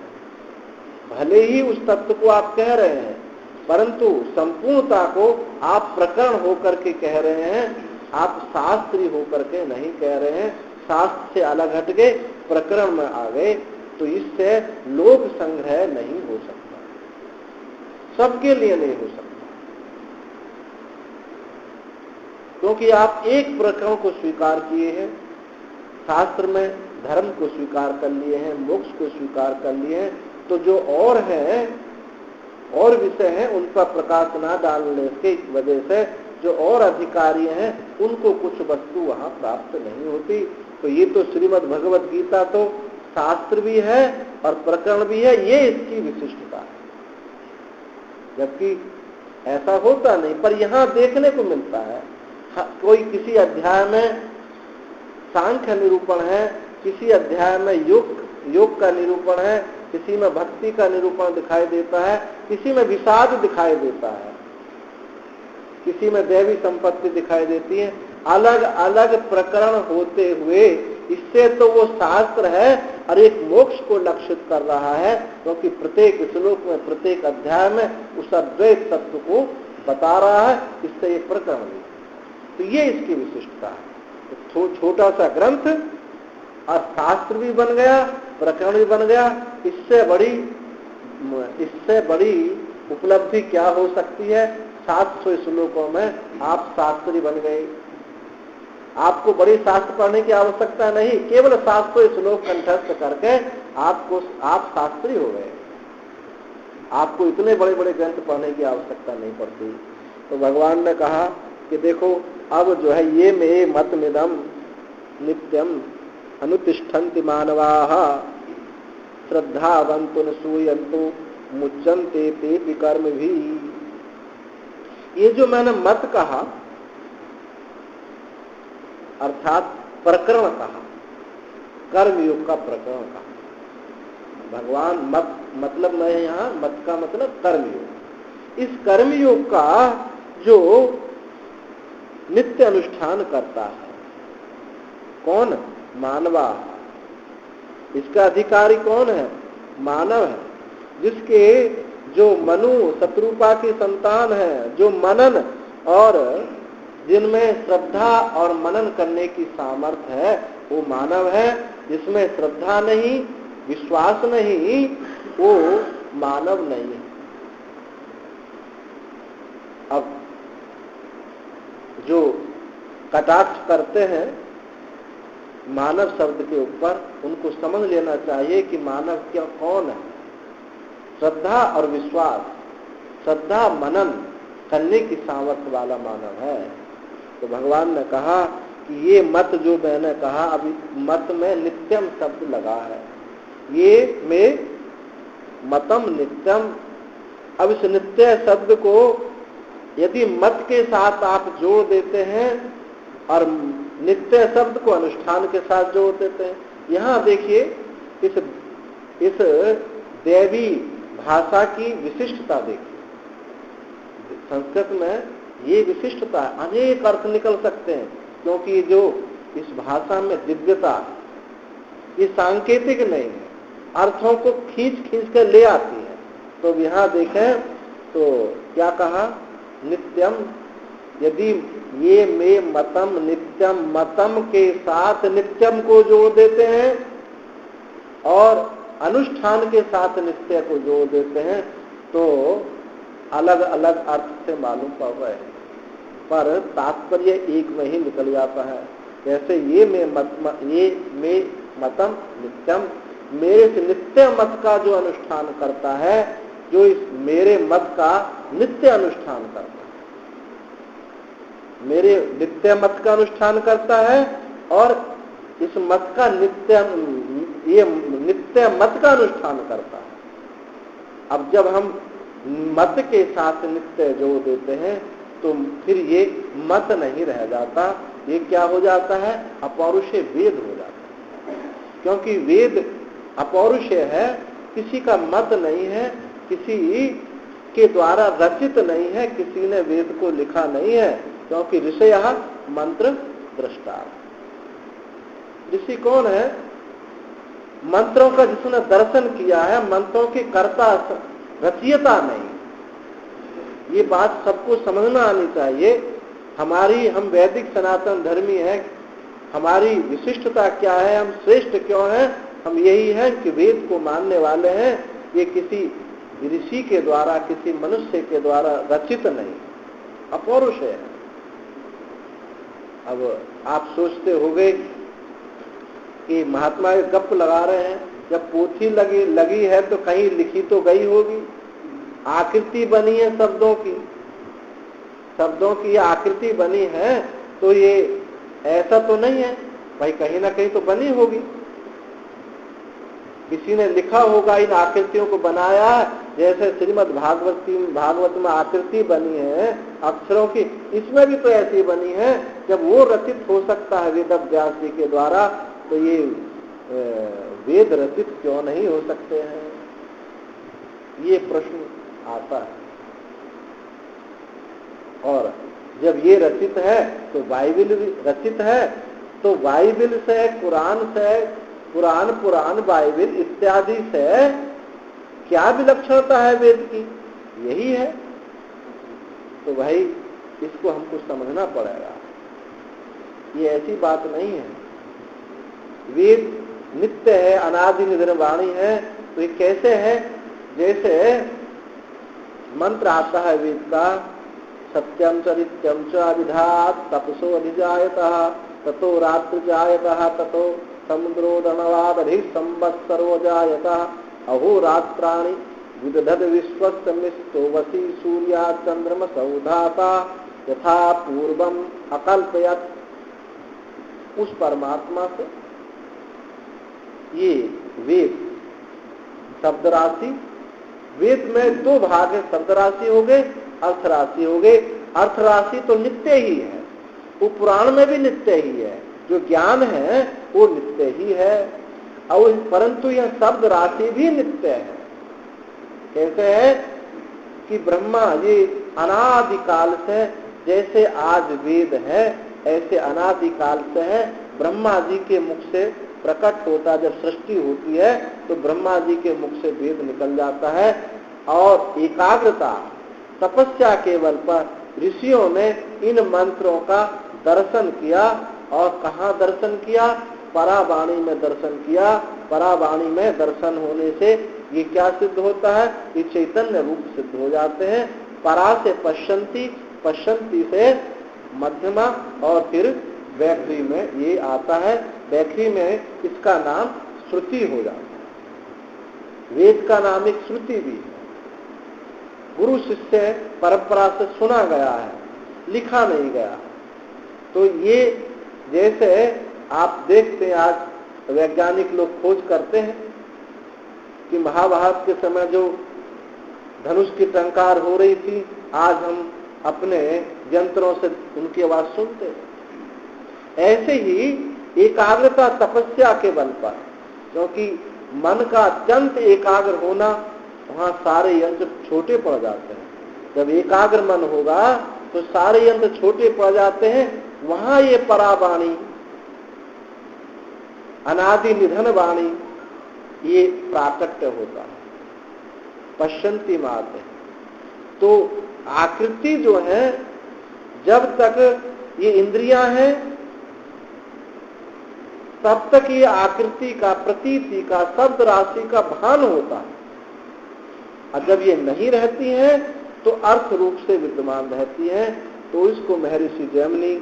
Speaker 1: भले ही उस तत्व को आप कह रहे हैं, परंतु संपूर्णता को आप प्रकरण होकर के कह रहे हैं, आप शास्त्री होकर के नहीं कह रहे हैं। शास्त्र से अलग हट गए, प्रकरण में आ गए, तो इससे लोक संग्रह नहीं हो सकता, सबके लिए नहीं हो सकता। क्योंकि आप एक प्रकरण को स्वीकार किए हैं, शास्त्र में धर्म को स्वीकार कर लिए हैं, मोक्ष को स्वीकार कर लिए हैं, तो जो और है, और विषय हैं, उन पर प्रकाश न डालने की वजह से जो और अधिकारी हैं उनको कुछ वस्तु वहां प्राप्त नहीं होती। तो ये तो श्रीमद् भगवत गीता तो शास्त्र भी है और प्रकरण भी है, ये इसकी विशिष्टता है। जबकि ऐसा होता नहीं, पर यहाँ देखने को मिलता है। कोई किसी अध्याय में सांख्य निरूपण है, किसी अध्याय में योग का निरूपण है, किसी में भक्ति का निरूपण दिखाई देता है, किसी में विषाद दिखाई देता है, किसी में दैवी संपत्ति दिखाई देती है। अलग अलग प्रकरण होते हुए इससे तो वो शास्त्र है और एक मोक्ष को लक्षित कर रहा है, क्योंकि प्रत्येक श्लोक में, प्रत्येक अध्याय में उस अद्वैत तत्व को बता रहा है। इससे ये प्रकरण है, तो ये इसकी विशिष्टता है। तो छोटा सा ग्रंथ और शास्त्र भी बन गया, प्रकरण भी बन गया। इससे बड़ी उपलब्धि क्या हो सकती है? 700 श्लोकों में आप शास्त्री बन गए। आपको बड़ी शास्त्र पढ़ने की आवश्यकता नहीं, केवल 700 श्लोक कंठस्थ करके आप शास्त्री हो गए। आपको इतने बड़े बड़े ग्रंथ पढ़ने की आवश्यकता नहीं पड़ती। तो भगवान ने कहा कि देखो, अब जो है ये मे मतमिदं नित्यम अनुतिष्ठन्ति मानवाः श्रद्धावन्तु न सूयन्तु मुच्यन्ते तेऽपि कर्मभिः। ये जो मैंने मत कहा अर्थात प्रकरण कहा, कर्मयोग का प्रकरण कहा। भगवान मत मतलब मैं यहाँ मत का मतलब कर्मयोग। इस कर्मयोग का जो नित्य अनुष्ठान करता है कौन? मानवा। इसका अधिकारी कौन है? मानव है। जिसके जो मनु शत्रुपा की संतान है, जो मनन और जिनमें श्रद्धा और मनन करने की सामर्थ्य है, वो मानव है। जिसमें श्रद्धा नहीं, विश्वास नहीं, वो मानव नहीं है। अब जो कटाक्ष करते हैं मानव शब्द के ऊपर, उनको समझ लेना चाहिए कि मानव क्या कौन है। श्रद्धा और विश्वास, श्रद्धा मनन करने की सामर्थ्य वाला मानव है। तो भगवान ने कहा कि ये मत जो मैंने कहा, अभी मत में नित्यम शब्द लगा है, ये में मतम नित्यम। अब इस नित्य शब्द को यदि मत के साथ आप जोड़ देते हैं और नित्य शब्द को अनुष्ठान के साथ जोड़ देते हैं, यहाँ देखिए इस दैवी भाषा की विशिष्टता देखिए। संस्कृत में ये विशिष्टता, अनेक अर्थ निकल सकते हैं, क्योंकि जो इस भाषा में दिव्यता, ये सांकेतिक नहीं है, अर्थों को खींच खींच कर ले आती है। तो यहाँ देखें तो क्या कहा? नित्यम। यदि ये में मतम नित्यम, मतम के साथ नित्यम को जोड़ देते हैं और अनुष्ठान के साथ नित्य को जोड़ देते हैं, तो अलग अलग अर्थ से मालूम पड़ रहे हैं, पर तात्पर्य एक में ही निकल जाता है। जैसे ये में मतम नित्यम, मेरे से नित्य मत का जो अनुष्ठान करता है, जो इस मेरे मत का नित्य अनुष्ठान करता है, मेरे नित्य मत का अनुष्ठान करता है और इस मत का ये नित्य मत का अनुष्ठान करता है। अब जब हम मत के साथ नित्य जोड़ देते हैं तो फिर ये मत नहीं रह जाता, ये क्या हो जाता है? अपौरुषेय वेद हो जाता है। क्योंकि वेद अपौरुषेय है, किसी का मत नहीं है, किसी के द्वारा रचित नहीं है, किसी ने वेद को लिखा नहीं है, क्योंकि ऋषयः मंत्र दृष्टा। ऋषि कौन है? मंत्रों का जिसने दर्शन किया है, मंत्रों के कर्ता, रचयिता नहीं। ये बात सबको समझना आनी चाहिए। हम वैदिक सनातन धर्मी हैं, हमारी विशिष्टता क्या है, हम श्रेष्ठ क्यों हैं? हम यही है कि वेद को मानने वाले हैं, ये किसी ऋषि के द्वारा, किसी मनुष्य के द्वारा रचित नहीं, अपौरुष है। अब आप सोचते होंगे कि महात्मा गप लगा रहे हैं, जब पोथी लगी है तो कहीं लिखी तो गई होगी, आकृति बनी है शब्दों की आकृति बनी है, तो ये ऐसा तो नहीं है भाई, कहीं ना कहीं तो बनी होगी, किसी ने लिखा होगा, इन आकृतियों को बनाया। जैसे श्रीमद् भागवत में आकृति बनी है अक्षरों की, इसमें भी तो ऐसी बनी है। जब वो रचित हो सकता है वेद व्यास जी के द्वारा, तो ये वेद रचित क्यों नहीं हो सकते हैं, ये प्रश्न आता है। और जब ये रचित है तो बाइबिल भी रचित है, तो बाइबिल से, कुरान पुराण बाइबिल इत्यादि से क्या विलक्षणता है वेद की, यही है। तो भाई इसको हमको समझना पड़ेगा, ये ऐसी बात नहीं है। वेद नित्य है, अनादि निधन वाणी है। तो ये कैसे है, जैसे मंत्र आता है वेद का, सत्यम चरित्यम च अविधात तपसो अधिजायतः ततो रात्रि जायतः ततो समुद्रो दनवादधि संवत्सरो जायतः अहोरात्राणि विदधद विश्वस्य मिष्टो वसी सूर्या चंद्रमा सौधाता यथा पूर्वम अकल्पयत। उस परमात्मा से ये वेद शब्द राशि, वेद में दो भाग है, शब्द राशि हो गए, अर्थ राशि हो गए। अर्थ राशि तो नित्य ही है, वो पुराण में भी नित्य ही है, जो ज्ञान है वो नित्य ही है। और परंतु यह शब्द राशि भी नित्य है। कैसे है कि ब्रह्मा जी अनादिकाल से, जैसे आज वेद है ऐसे अनादिकाल से है। ब्रह्मा जी के मुख से प्रकट होता, जब सृष्टि होती है तो ब्रह्मा जी के मुख से वेद निकल जाता है। और एकाग्रता तपस्या के बल पर ऋषियों ने इन मंत्रों का दर्शन किया। और कहाँ दर्शन किया, परावाणी में दर्शन किया। परावाणी में दर्शन होने से ये क्या सिद्ध होता है, ये चैतन्य रूप सिद्ध हो जाते हैं। परा से पश्यंती, पश्यंती से मध्यमा, और फिर वैखरी में ये आता है। वैखरी में इसका नाम श्रुति हो जाता है। वेद का नाम एक श्रुति भी है, गुरु शिष्य परंपरा से सुना गया है, लिखा नहीं गया। तो ये जैसे आप देखते हैं, आज वैज्ञानिक लोग खोज करते हैं कि महाभारत के समय जो धनुष की टंकार हो रही थी, आज हम अपने यंत्रों से उनकी आवाज सुनते हैं। ऐसे ही एकाग्रता तपस्या के बल पर, क्योंकि मन का अत्यंत एकाग्र होना, वहां सारे यंत्र छोटे पड़ जाते हैं। जब एकाग्र मन होगा तो सारे यंत्र छोटे पड़ जाते हैं। वहां ये परावाणी, अनादि निधन वाणी, ये प्राकट्य होता है, पश्यंती मात है। तो आकृति जो है, जब तक ये इंद्रियां हैं तब तक ये आकृति का, प्रतीति का, शब्द राशि का भान होता है। और जब ये नहीं रहती हैं तो अर्थ रूप से विद्यमान रहती हैं। तो इसको महर्षि जैमिनी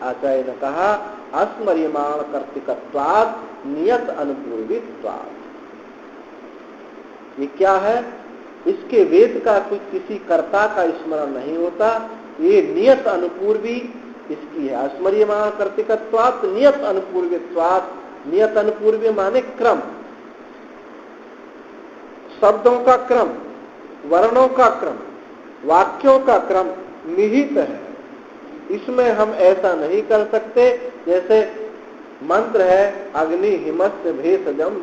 Speaker 1: आचार्य ने कहा, अस्मर्यमाण कर्तिकत्वात् नियत अनुपूर्वित्वात्। ये क्या है, इसके वेद का कुछ किसी कर्ता का स्मरण नहीं होता, ये नियत अनुपूर्वी इसकी है। अस्मर्यमाण कर्तिकत्वात् नियत अनुपूर्वित्वात्। नियत अनुपूर्वी माने क्रम, शब्दों का क्रम, वर्णों का क्रम, वाक्यों का क्रम निहित है। इसमें हम ऐसा नहीं कर सकते। जैसे मंत्र है अग्नि हिमस्य भेषजम,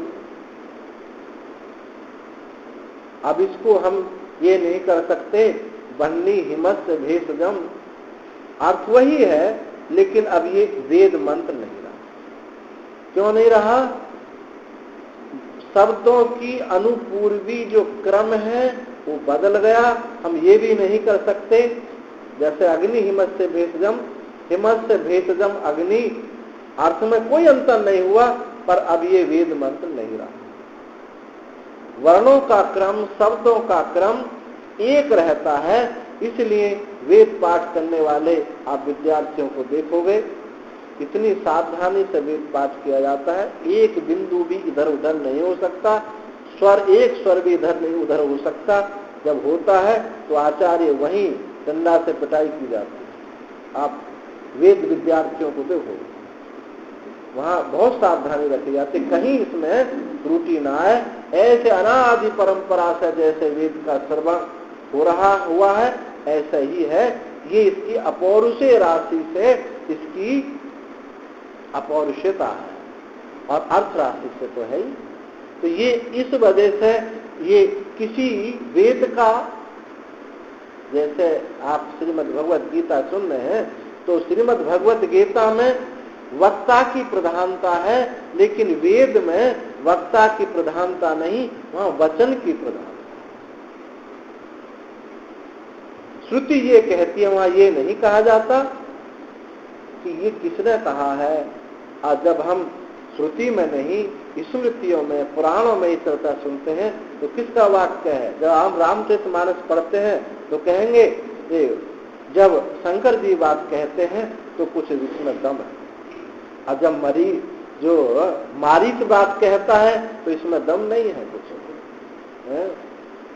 Speaker 1: अब इसको हम ये नहीं कर सकते बन्नी हिमस्य भेषजम, अर्थ वही है, लेकिन अब ये वेद मंत्र नहीं रहा। क्यों नहीं रहा, शब्दों की अनुपूर्वी जो क्रम है वो बदल गया। हम ये भी नहीं कर सकते, जैसे अग्नि हिमस्य भेषजम, हिमस्य भेषजम अग्नि, अर्थ में कोई अंतर नहीं हुआ, पर अब ये वेद मंत्र नहीं रहा। वर्णों का क्रम, शब्दों का क्रम एक रहता है, इसलिए वेद पाठ करने वाले आप विद्यार्थियों को देखोगे इतनी सावधानी से वेद पाठ किया जाता है, एक बिंदु भी इधर उधर नहीं हो सकता, एक स्वर भी इधर नहीं उधर हो सकता। जब होता है तो आचार्य वहीं डंडा से पिटाई की जाती है। आप वेद विद्यार्थियों को देखो, वहां बहुत सावधानी रखी जाती, कहीं इसमें त्रुटि ना आए। ऐसे अनादि परंपरा से जैसे वेद का श्रवण हो रहा हुआ है, ऐसा ही है ये। इसकी अपौरुषेय राशि से इसकी अपौरुषता है, और अर्थ राशि से तो है ही। तो ये इस वजह से ये किसी वेद का, जैसे आप श्रीमद् भगवत गीता सुन रहे हैं, तो श्रीमद् भगवत गीता में वक्ता की प्रधानता है, लेकिन वेद में वक्ता की प्रधानता नहीं, वहां वचन की प्रधानता। श्रुति ये कहती है, वहां ये नहीं कहा जाता कि ये किसने कहा है। और जब हम श्रुति में नहीं, स्मृतियों में, पुराणों में इस चर्चा सुनते हैं तो किसका वाक्य है। जब हम रामचरितमानस पढ़ते हैं तो कहेंगे जब शंकर जी बात कहते हैं तो कुछ इसमें दम है, और जब मारीच बात कहता है तो इसमें दम नहीं है कुछ है।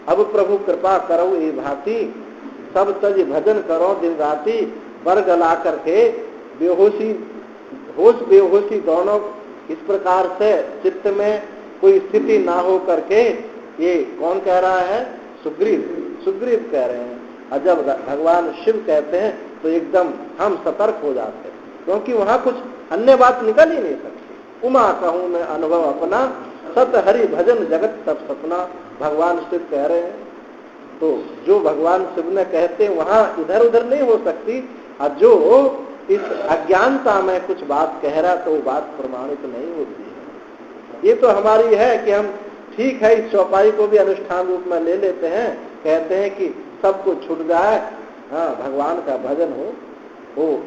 Speaker 1: अब प्रभु कृपा करो ये भांति, सब तज भजन करो दिन राति, बर गला करके बेहोशी, होश बेहोशी दोनों इस प्रकार से चित्त में कोई स्थिति ना हो करके, ये कौन कह रहा है? सुग्रीव कह रहे हैं। और जब भगवान शिव कहते हैं तो एकदम हम सतर्क हो जाते हैं, क्योंकि वहां कुछ अन्य बात निकल ही नहीं सकती। उमा कहूं मैं अनुभव अपना, सत हरि भजन जगत सब सपना, भगवान शिव कह रहे हैं। तो जो भगवान शिव ने कहते हैं वहां इधर उधर नहीं हो सकती, और जो इस अज्ञानता में कुछ बात कह रहा तो वो बात प्रमाणित नहीं होती है। ये तो हमारी है कि हम ठीक है इस चौपाई को भी अनुष्ठान रूप में ले लेते हैं, कहते हैं कि सबको छूट जाए, हाँ भगवान का भजन हो,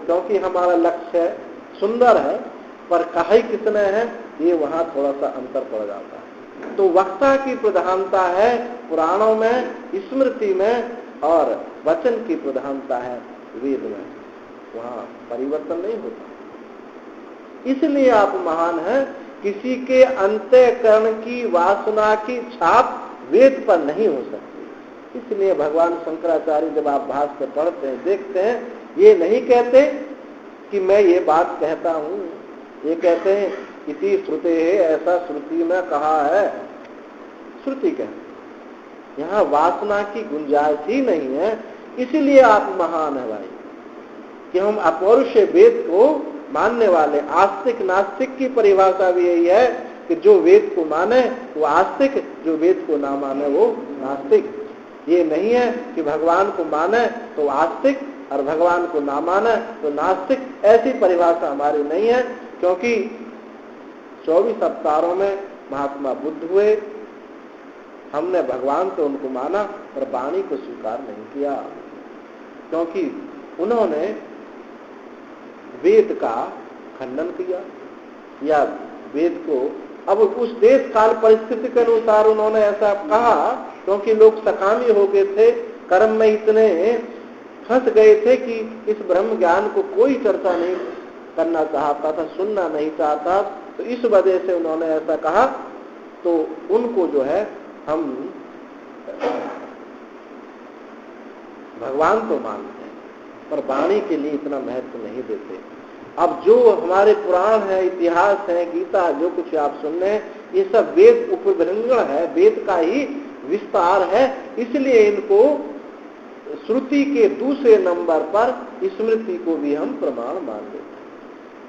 Speaker 1: क्योंकि हमारा लक्ष्य सुंदर है, पर कहा किसने है ये वहां थोड़ा सा अंतर पड़ जाता है। तो वक्ता की प्रधानता है पुराणों में, स्मृति में, और वचन की प्रधानता है वेद में, वहां परिवर्तन नहीं होता। इसलिए आप महान हैं, किसी के अंतःकरण की वासना की छाप वेद पर नहीं हो सकती। इसलिए भगवान शंकराचार्य जब आप भाष्य पढ़ते हैं, देखते हैं, ये नहीं कहते कि मैं ये बात कहता हूं, ये कहते हैं इति श्रुते है, ऐसा श्रुति में कहा है। श्रुति कहते यहाँ वासना की गुंजाइश ही नहीं है। इसीलिए आप महान है भाई, कि हम अपौरुष वेद को मानने वाले। आस्तिक नास्तिक की परिभाषा भी यही है कि जो वेद को माने वो आस्तिक, जो वेद को ना माने वो नास्तिक। ये नहीं है कि भगवान को माने तो आस्तिक और भगवान को ना माने तो नास्तिक, ऐसी परिभाषा हमारी नहीं है। क्योंकि 24 अवतारों में महात्मा बुद्ध हुए, हमने भगवान तो उनको माना पर वाणी को स्वीकार नहीं किया, क्योंकि उन्होंने वेद का खंडन किया, या वेद को अब उस देश काल परिस्थिति के अनुसार उन्होंने ऐसा कहा, क्योंकि लोग सकामी हो गए थे, कर्म में इतने फंस गए थे कि इस ब्रह्म ज्ञान को कोई चर्चा नहीं करना चाहता था, सुनना नहीं चाहता। तो इस वजह से उन्होंने ऐसा कहा। तो उनको जो है हम भगवान तो मानते हैं, पर वाणी के लिए इतना महत्व नहीं देते। अब जो हमारे पुराण है, इतिहास है, गीता, जो कुछ आप सुन रहे हैं, ये सब वेद उपभृंगण है, वेद का ही विस्तार है। इसलिए इनको श्रुति के दूसरे नंबर पर स्मृति को भी हम प्रमाण मान लेते हैं।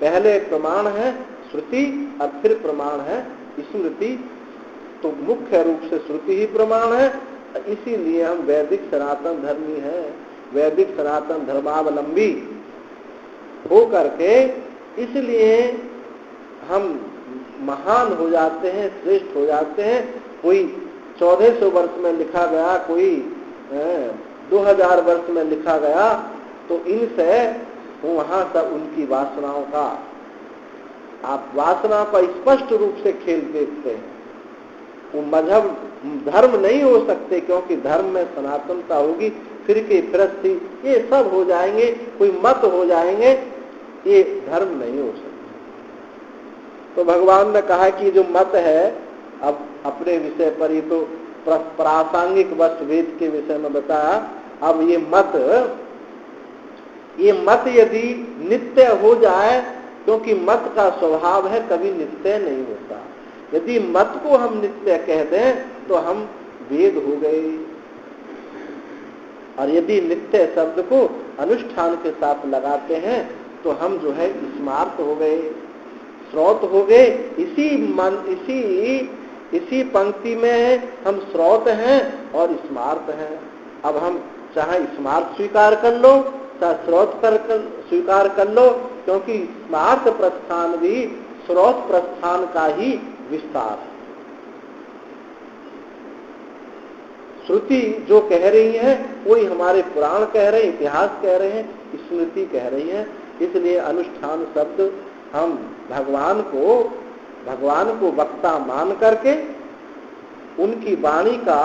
Speaker 1: पहले प्रमाण है श्रुति और फिर प्रमाण है स्मृति। तो मुख्य रूप से श्रुति ही प्रमाण है, इसीलिए हम वैदिक सनातन धर्मी हैं, वैदिक सनातन धर्मावलंबी हो करके इसलिए हम महान हो जाते हैं, श्रेष्ठ हो जाते हैं। कोई 1400 वर्ष में लिखा गया, कोई 2000 वर्ष में लिखा गया, तो इनसे वहां तक उनकी वासनाओं का आप वासना का स्पष्ट रूप से खेल देखते हैं। वो मजहब धर्म नहीं हो सकते, क्योंकि धर्म में सनातनता होगी, फिरके फिरस्ती ये सब हो जाएंगे, कोई मत हो जाएंगे, ये धर्म नहीं हो सकते। तो भगवान ने कहा कि जो मत है, अब अपने विषय पर ये तो प्रासंगिक वस्तु वेद के विषय में बताया। अब ये मत यदि नित्य हो जाए, क्योंकि मत का स्वभाव है कभी नित्य नहीं होता। यदि मत को हम नित्य कह दें तो हम वेद हो गए, और यदि नित्य शब्द को अनुष्ठान के साथ लगाते हैं तो हम जो है स्मार्त हो गए, श्रोत हो गए। इसी पंक्ति में हम श्रोत हैं और स्मार्त हैं। अब हम चाहे स्मार्त स्वीकार कर लो, चाहे श्रोत स्वीकार कर लो, क्योंकि स्मार्त प्रस्थान भी श्रोत प्रस्थान का ही विस्तार है। श्रुति जो कह रही है वही हमारे पुराण कह रहे हैं, इतिहास कह रहे हैं, स्मृति कह रही है। इसलिए अनुष्ठान शब्द हम भगवान को वक्ता मान करके उनकी वाणी का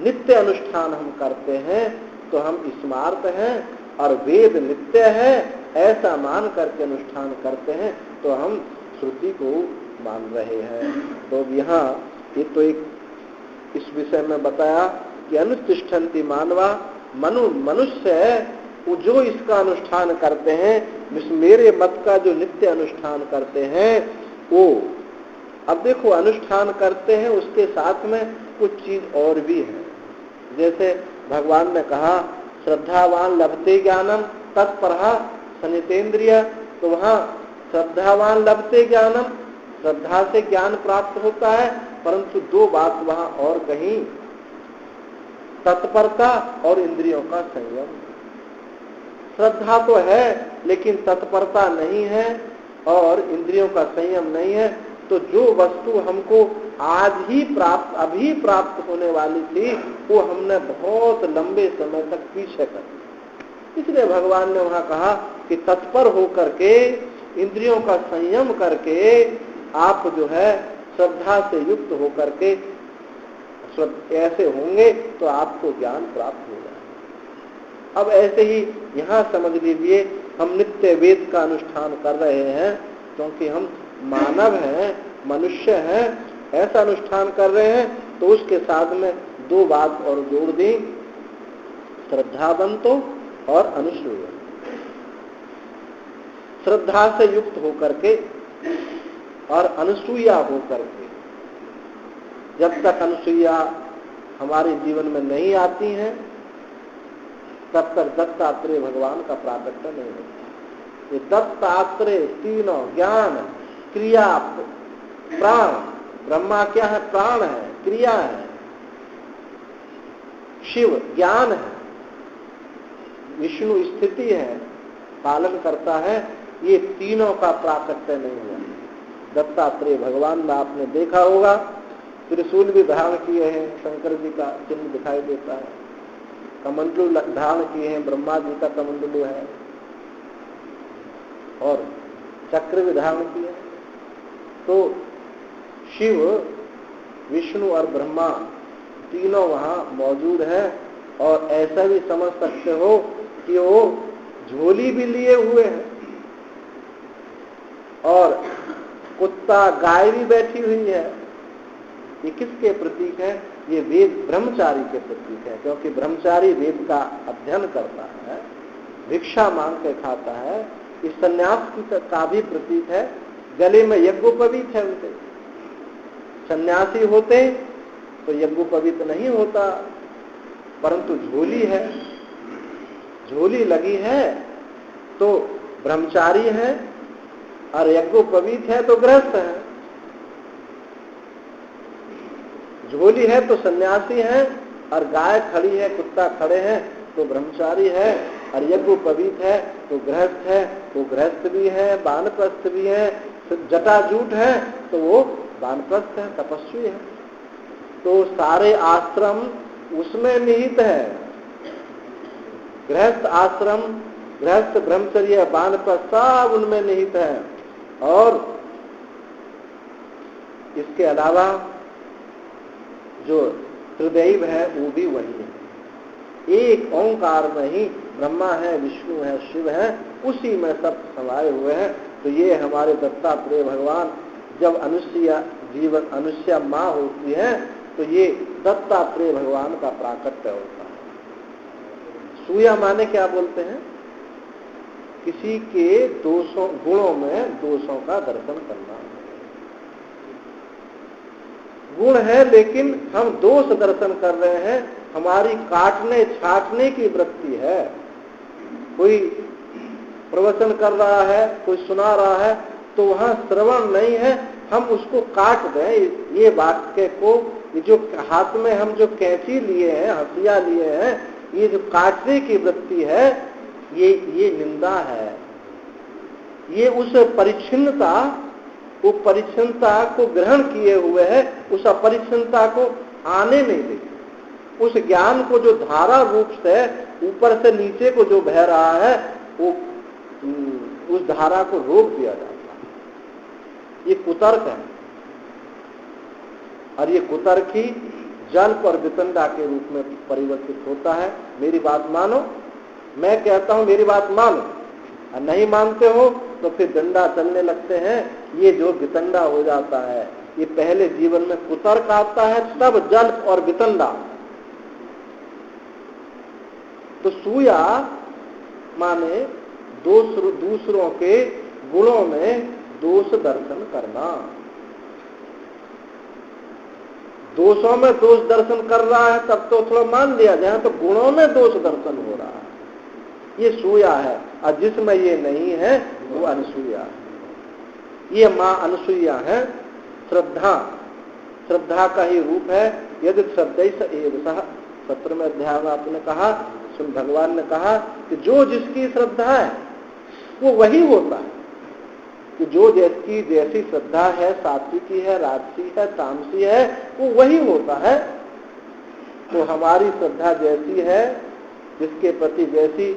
Speaker 1: नित्य अनुष्ठान हम करते हैं तो हम स्मार्त हैं, और वेद नित्य है ऐसा मान करके अनुष्ठान करते हैं तो हम श्रुति को मान रहे हैं। तो यहाँ ये तो एक इस विषय में बताया कि अनुतिष्ठन्ति मानवा, मनुष्य वो जो इसका अनुष्ठान करते हैं, मेरे मत का जो नित्य अनुष्ठान करते हैं वो, अब देखो अनुष्ठान करते हैं उसके साथ में कुछ चीज और भी है। जैसे भगवान ने कहा श्रद्धावान लभते ज्ञानम तत्परः सनितेन्द्रिय, तो वहाँ श्रद्धावान लभते ज्ञानम, श्रद्धा से ज्ञान प्राप्त होता है, परंतु दो बात वहाँ और कहीं, तत्परता और इंद्रियों का संयम। श्रद्धा तो है लेकिन तत्परता नहीं है और इंद्रियों का संयम नहीं है, तो जो वस्तु हमको अभी प्राप्त होने वाली थी वो हमने बहुत लंबे समय तक पीछे कर दी। इसलिए भगवान ने वहां कहा कि तत्पर होकर के, इंद्रियों का संयम करके आप जो है श्रद्धा से युक्त होकर के ऐसे होंगे तो आपको ज्ञान प्राप्त हो जाए। अब ऐसे ही यहाँ समझ लीजिए हम नित्य वेद का अनुष्ठान कर रहे हैं, क्योंकि हम मानव हैं, मनुष्य हैं, ऐसा अनुष्ठान कर रहे हैं, तो उसके साथ में दो बात और जोड़ दी, श्रद्धावंतो और अनुसूया। श्रद्धा से युक्त होकर के और अनुसूया होकर के, जब तक अनुसूया हमारे जीवन में नहीं आती हैं तब तक दत्तात्रेय भगवान का प्राकट्य नहीं होता। ये दत्तात्रेय तीनों ज्ञान, क्रिया, प्राण, ब्रह्मा क्या है? प्राण है, क्रिया है, शिव ज्ञान है, विष्णु स्थिति है, पालन करता है, ये तीनों का प्राकट्य नहीं हुआ। दत्तात्रेय भगवान में आपने देखा होगा त्रिशूल भी धारण किए हैं, शंकर जी का चिन्ह दिखाई देता है, कमंडलू धारण किए हैं, ब्रह्मा जी का कमंडलू है, और चक्र भी धारण किए हैं। तो शिव, विष्णु और ब्रह्मा तीनों वहां मौजूद है। और ऐसा भी समझ सकते हो कि वो झोली भी लिए हुए हैं और कुत्ता गाय भी बैठी हुई है। ये किसके प्रतीक है? ये वेद ब्रह्मचारी के प्रतीक है, क्योंकि ब्रह्मचारी वेद का अध्ययन करता है, भिक्षा मांग के खाता है। इस सन्यास का भी प्रतीक है, गले में यज्ञोपवीत है उनके। सन्यासी होते तो यज्ञोपवीत नहीं होता, परंतु झोली है, झोली लगी है तो ब्रह्मचारी है, और यज्ञोपवीत है तो गृहस्थ है। झोली है तो सन्यासी है, और गाय खड़ी है, कुत्ता खड़े हैं तो ब्रह्मचारी है, और यज्ञोपवीत है तो गृहस्थ है, वो गृहस्थ भी है, वानप्रस्थ भी है, जटाजूट है तो वो वानप्रस्थ है, तपस्वी है। तो सारे आश्रम उसमें निहित है। गृहस्थ आश्रम, गृहस्थ ब्रह्मचर्य, वानप्रस्थ सब उनमें निहित है। और इसके अलावा जो त्रिदैव है वो भी वही है। एक ओंकार में ही ब्रह्मा है, विष्णु है, शिव है, उसी में सब समाये हुए हैं। तो ये हमारे दत्तात्रेय भगवान जब अनुष्या माँ होती है तो ये दत्तात्रेय भगवान का प्राकट्य होता है। सूया माने क्या बोलते हैं? किसी के दोषों, गुणों में दोषों का दर्शन करना। गुण है लेकिन हम दोष दर्शन कर रहे हैं, हमारी काटने छाटने की वृत्ति है। कोई प्रवचन कर रहा है, कोई सुना रहा है, तो वहां श्रवण नहीं है, हम उसको काट दें। ये वाक्य को, ये जो हाथ में हम जो कैंची लिए हैं, हथिया लिए हैं, ये जो काटने की वृत्ति है, ये निंदा है। ये उस परिच्छिन्नता, वो परिच्छिन्नता को ग्रहण किए हुए है, उस अपरिच्छिन्नता को आने नहीं देते। उस ज्ञान को जो धारा रूप से ऊपर से नीचे को जो बह रहा है, वो उस धारा को रोक दिया जाता है। ये कुतर्क है, और ये कुतर्क ही जल और वितंडा के रूप में परिवर्तित होता है। मेरी बात मानो, मैं कहता हूं मेरी बात मानो, और नहीं मानते हो तो फिर डंडा चलने लगते हैं। ये जो वितंडा हो जाता है, ये पहले जीवन में कुतर्क आता है, तब जल और वितंडा। तो सूया माने दूसरों के गुणों में दोष दर्शन करना। दोषों में दोष दर्शन कर रहा है तब तो थोड़ा मान लिया जाए, तो गुणों में दोष दर्शन हो रहा है, ये सूया है। और जिसमें ये नहीं है वो अनसूया है। ये माँ अनसूया है। श्रद्धा का ही रूप है। यदि श्रद्धैः 17वें अध्याय में आपने कहा, भगवान ने कहा कि जो जिसकी श्रद्धा है वो वही होता है। कि जो जिसकी जैसी श्रद्धा है, सात्विकी है, राजसी है, तामसी है, वो वही होता है। तो हमारी श्रद्धा जैसी है, जिसके प्रति जैसी,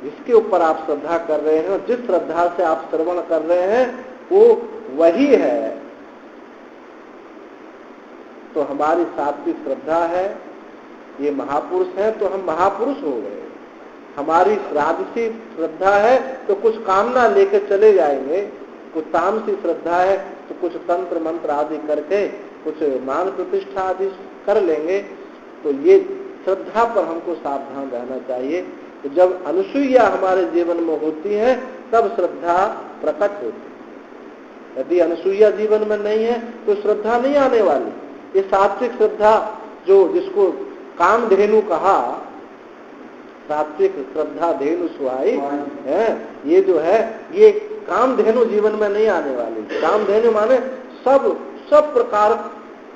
Speaker 1: जिसके ऊपर आप श्रद्धा कर रहे हैं, जिस श्रद्धा से आप श्रवण कर रहे हैं, वो वही है। तो हमारी सात्विक श्रद्धा है, ये महापुरुष है, तो हम महापुरुष हो गए। हमारी राजसी श्रद्धा है तो कुछ कामना लेकर चले जाएंगे, कुछ तामसी श्रद्धा है तो कुछ तंत्र मंत्र आदि करके कुछ मान प्रतिष्ठा आदि कर लेंगे। तो ये श्रद्धा पर हमको सावधान रहना चाहिए। तो जब अनुसूया हमारे जीवन में होती है तब श्रद्धा प्रकट होती है। यदि अनुसूया जीवन में नहीं है तो श्रद्धा नहीं आने वाली। ये सात्विक श्रद्धा, जो जिसको कामधेनु कहा, सात्विक श्रद्धा धेनु सुहाई है, ये जो है ये कामधेनु जीवन में नहीं आने वाली। कामधेनु माने सब प्रकार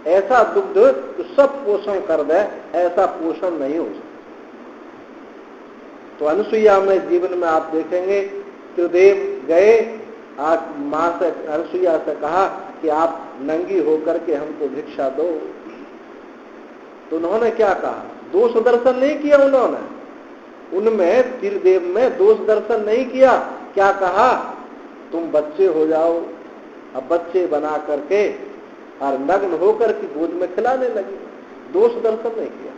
Speaker 1: ऐसा दुग्ध तो सब पोषण कर दे, ऐसा पोषण नहीं हो सकता। तो अनुसुईया में जीवन में आप देखेंगे, त्रिदेव गए, आज माँ से अनुसुईया से कहा कि आप नंगी होकर के हमको भिक्षा दो। तो उन्होंने क्या कहा? दोष दर्शन नहीं किया उन्होंने, उनमें त्रिदेव में दोष दर्शन नहीं किया। क्या कहा? तुम बच्चे हो जाओ। अब बच्चे बना करके और नग्न होकर के गोद में खिलाने लगी, दोष दर्शन नहीं किया।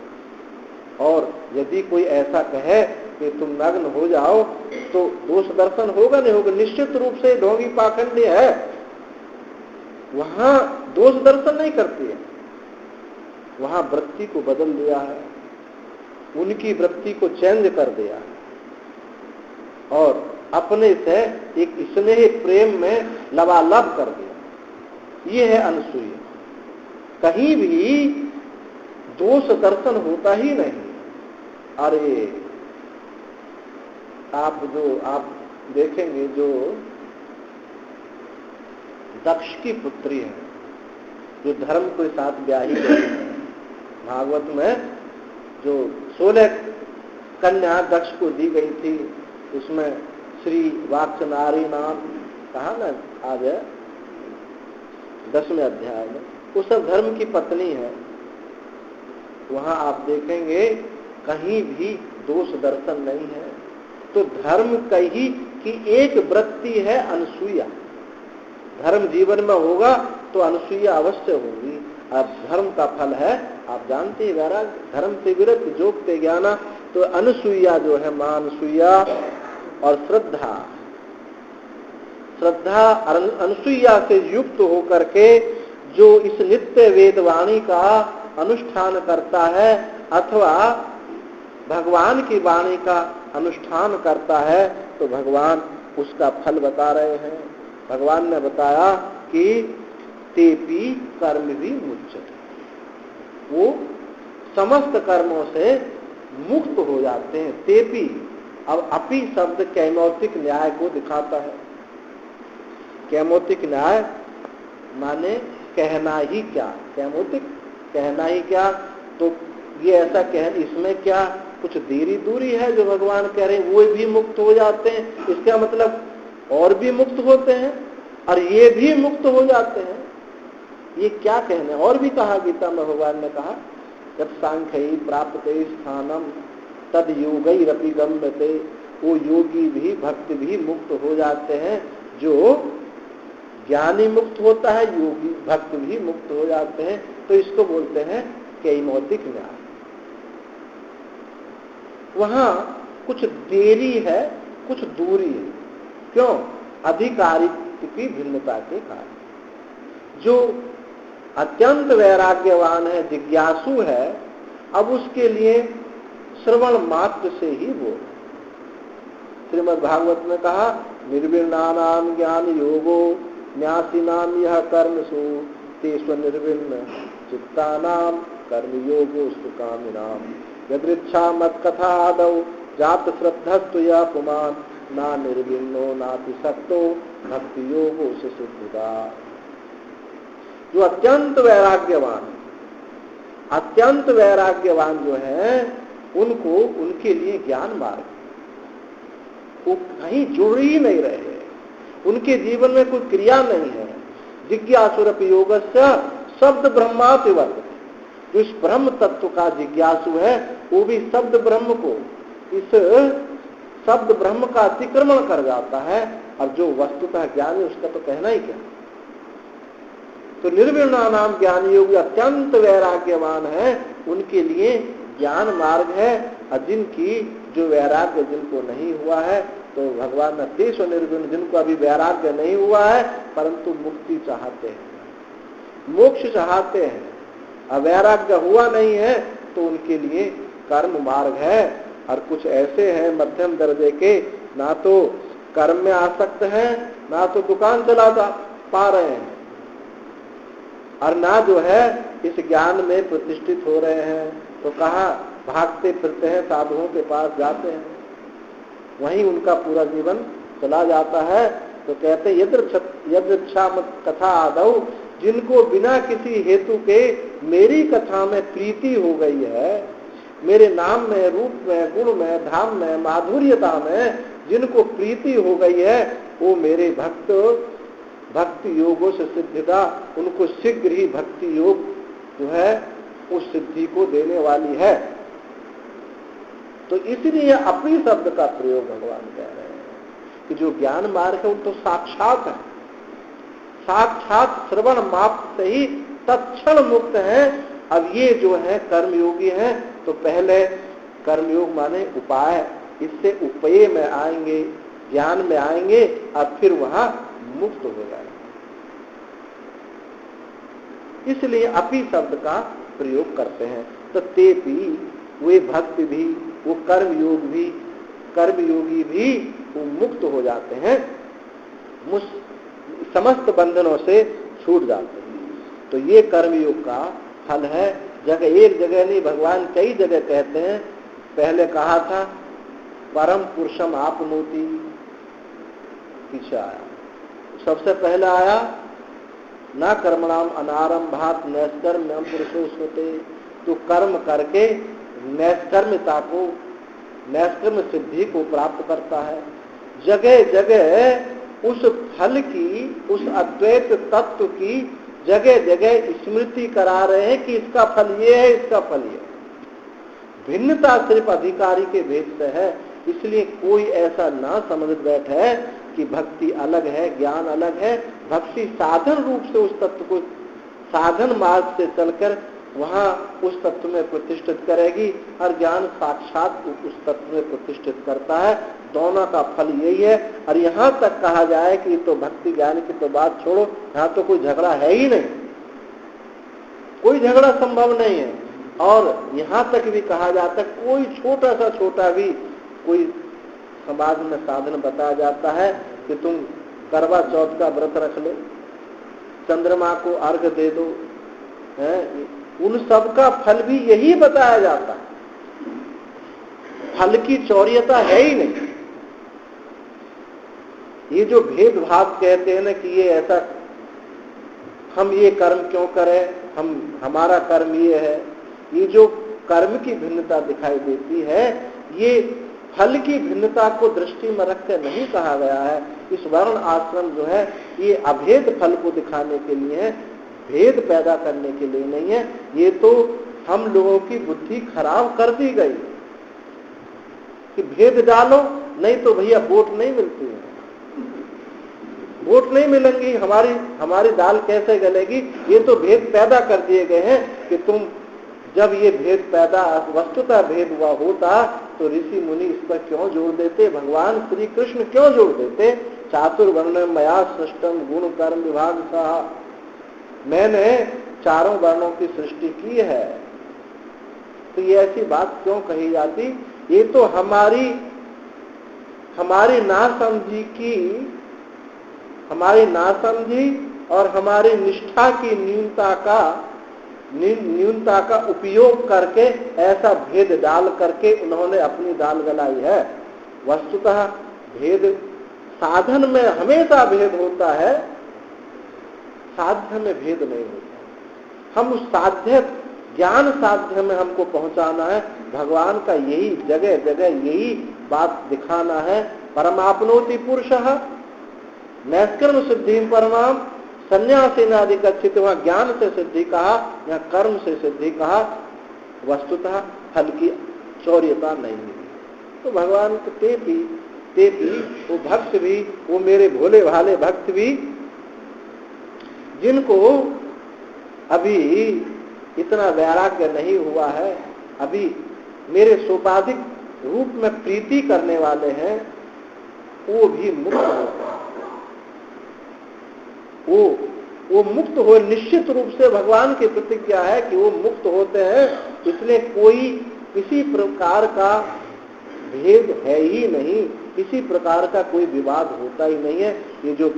Speaker 1: और यदि कोई ऐसा कहे कि तुम नग्न हो जाओ तो दोष दर्शन होगा नहीं होगा, निश्चित रूप से ढोंगी पाखंडी है, वहां दोष दर्शन नहीं करती है, वहां वृत्ति को बदल दिया है, उनकी वृत्ति को चेंज कर दिया और अपने से एक स्नेह प्रेम में लबालब कर दिया। ये है अनुसूया। कहीं भी दोष दर्शन होता ही नहीं। अरे आप देखेंगे, जो दक्ष की पुत्री है, जो धर्म के साथ ब्याही गई है, भागवत में जो 16 कन्या दक्ष को दी गई थी, उसमें श्री वाक्स नारी नाम कहा ना, आज 10वें अध्याय में, वो सब धर्म की पत्नी है। वहां आप देखेंगे कहीं भी दोष दर्शन नहीं है। तो धर्म कही कि एक वृत्ति है अनुसूया। धर्म जीवन में होगा तो अनसूया अवश्य होगी। अब धर्म का फल है, आप जानते हैं वैराग्य, धर्म से विरक्त योग ते ज्ञाना। तो अनसूया जो है, मां अनसूया और श्रद्धा, श्रद्धा अनसूया से युक्त होकर के जो इस नित्य वेदवाणी का अनुष्ठान करता है अथवा भगवान की वाणी का अनुष्ठान करता है, तो भगवान उसका फल बता रहे हैं। भगवान ने बताया कि तेपी कर्म भी मुच्यते, वो समस्त कर्मों से मुक्त हो जाते हैं। तेपी, अब अपी शब्द कैमौतिक न्याय को दिखाता है। कैमौतिक न्याय माने कहना ही क्या, कैमौतिक कहना ही क्या, तो ये ऐसा कह, इसमें क्या कुछ देरी दूरी है जो भगवान कह रहे हैं वो भी मुक्त हो जाते हैं, इसका मतलब और भी मुक्त होते हैं और ये भी मुक्त हो जाते हैं, ये क्या कहने। और भी कहा गीता में भगवान ने कहा, जब सांख्यी प्राप्त स्थानम तद योगई रपि गम्यते, वो योगी भी भक्त भी मुक्त हो जाते हैं। जो ज्ञानी मुक्त होता है, योगी भक्त भी मुक्त हो जाते हैं, तो इसको बोलते हैं कैमौतिक न्याय। वहां कुछ देरी है, कुछ दूरी है, क्यों? अधिकारिक की भिन्नता के कारण। जो अत्यंत वैराग्यवान है, जिज्ञासु है, अब उसके लिए श्रवण मात्र से ही बोल। श्रीमद् भागवत में कहा, निर्विण्णानाम ज्ञान योगो न्यासिनाम यह कर्मसु तेस्व निर्विण्ण चित्तानाम कर्मयोगो सुकामिनाम यदृच्छा मत कथा आदौ जात श्रद्धस्तु या पुमान ना निर्विण्णो नापि सक्तो भक्ति योगो से सिद्धिदा। जो अत्यंत वैराग्यवान जो है, उनको उनके लिए ज्ञान मार्ग, वो कहीं जुड़ ही नहीं रहे, उनके जीवन में कोई क्रिया नहीं है। जिज्ञासुरपि योगस्य शब्द ब्रह्माति वर्तते, जो इस ब्रह्म तत्व का जिज्ञासु है वो भी शब्द ब्रह्म को, इस शब्द ब्रह्म का अतिक्रमण कर जाता है, और जो वस्तुतः ज्ञानी उसका तो कहना ही क्या। तो निर्विण्णानाम ज्ञान योगी अत्यंत वैराग्यवान है, उनके लिए ज्ञान मार्ग है। और जिनकी जो वैराग्य जिनको नहीं हुआ है, तो भगवान ने तेज निर्गुण, जिनको अभी वैराग्य नहीं हुआ है परंतु मुक्ति चाहते हैं, मोक्ष चाहते हैं, अवैराग्य हुआ नहीं है, तो उनके लिए कर्म मार्ग है। और कुछ ऐसे हैं मध्यम दर्जे के, ना तो कर्म में आसक्त हैं, ना तो दुकान चला पा रहे हैं, और ना जो है इस ज्ञान में प्रतिष्ठित हो रहे हैं। तो कहा भागते फिरते हैं, साधुओं के पास जाते हैं, वहीं उनका पूरा जीवन चला जाता है। तो कहते यदृच्छा कथा आदौ, जिनको बिना किसी हेतु के मेरी कथा में प्रीति हो गई है, मेरे नाम में, रूप में, गुण में, धाम में, माधुर्यता में जिनको प्रीति हो गई है, वो मेरे भक्त भक्ति योगों से सिद्धिदा, उनको शीघ्र ही भक्ति योग जो है उस सिद्धि को देने वाली है। तो इसलिए अपनी शब्द का प्रयोग भगवान कह रहे हैं कि जो ज्ञान मार्ग है वो तो साक्षात है, साक्षात श्रवण मात्र से ही तत्क्षण मुक्त है। अब ये जो है कर्मयोगी है, तो पहले कर्मयोग माने उपाय, इससे उपाय में आएंगे, ज्ञान में आएंगे, और फिर वहां मुक्त हो जाएंगे। इसलिए अपी शब्द का प्रयोग करते हैं। तो ते भी, वे भक्त भी, वो कर्मयोगी भी वो मुक्त हो जाते हैं, समस्त बंधनों से छूट जाते हैं। तो ये कर्मयोग का फल है। एक जगह नहीं, भगवान कई जगह कहते हैं। पहले कहा था परम पुरुषम आपनोति, पीछे आया, सबसे पहले आया न कर्मणाम अनारंभात नैष्कर्म्यम पुरुषोस्मृते, तो कर्म करके नैष्कर्म्यता को, नैष्कर्म्य सिद्धि को प्राप्त करता है। जगह जगह उस फल की, उस अद्वैत तत्व की जगह जगह स्मृति करा रहे हैं कि इसका फल ये है, इसका फल ये। भिन्नता सिर्फ अधिकारी के भेद से है, इसलिए कोई ऐसा ना समझ बैठे कि भक्ति अलग है, ज्ञान अलग है। भक्ति साधन रूप से उस तत्व को साधन मार्ग से चलकर वहां उस तत्व में प्रतिष्ठित करेगी, और ज्ञान साक्षात उस तत्व में प्रतिष्ठित करता है। दोनों का फल यही है। और यहाँ तक कहा जाए कि तो भक्ति ज्ञान की तो बात छोड़ो, यहाँ तो कोई झगड़ा है ही नहीं, कोई झगड़ा संभव नहीं है। और यहाँ तक भी कहा जाता है कोई छोटा सा छोटा भी कोई समाज में साधन बताया जाता है कि तुम करवा चौथ का व्रत रख लो, चंद्रमा को अर्घ दे दो, है, उन सब का फल भी यही बताया जाता है। फल की चौर्यता है ही नहीं। ये जो भेदभाव कहते हैं ना कि ये ऐसा, हम ये कर्म क्यों करें, हमारा कर्म ये है, ये जो कर्म की भिन्नता दिखाई देती है, ये फल की भिन्नता को दृष्टि में रखकर नहीं कहा गया है। इस वर्ण आश्रम जो है ये अभेद फल को दिखाने के लिए है, भेद पैदा करने के लिए नहीं है। ये तो हम लोगों की बुद्धि खराब कर दी गई कि भेद डालो, नहीं तो भैया वोट नहीं मिलती है, वोट नहीं मिलेंगी, हमारी दाल कैसे गलेगी। ये तो भेद पैदा कर दिए गए हैं कि तुम, जब ये भेद पैदा वस्तुतः भेद हुआ होता तो ऋषि मुनि इस पर क्यों जोर देते, भगवान श्री कृष्ण क्यों जोर देते। चातुर्वर्ण मया सृष्टम गुण कर्म विभाग सहा, मैंने चारों वर्णों की सृष्टि की है। तो ये ऐसी बात क्यों कही जाती। ये तो हमारी नासमझी और हमारी निष्ठा की न्यूनता का उपयोग करके ऐसा भेद डाल करके उन्होंने अपनी दाल गलाई है। वस्तुतः भेद साधन में हमेशा भेद होता है, साध्य में भेद नहीं होता। हम उस साध्य ज्ञान साध्य में हमको पहुंचाना है। भगवान का यही जगह जगह यही बात दिखाना है। परमाप्नोति पुरुषः नैष्कर्म सिद्धि परमाम संन्यासेनाधिगच्छति, वहां ज्ञान से सिद्धि कहा, यहाँ कर्म से सिद्धि कहा। वस्तुतः फल की चौर्यता नहीं मिली। तो भगवान ते भी वो भक्त भी, वो मेरे भोले भाले भक्त भी, जिनको अभी इतना वैराग्य नहीं हुआ है, अभी मेरे सोपाधिक रूप में प्रीति करने वाले हैं, वो भी मुक्त होते हैं। वो मुक्त हो, निश्चित रूप से भगवान की प्रतिज्ञा है कि वो मुक्त होते हैं। इसलिए कोई किसी प्रकार का भेद है ही नहीं, किसी प्रकार का कोई विवाद होता ही नहीं है। ये जो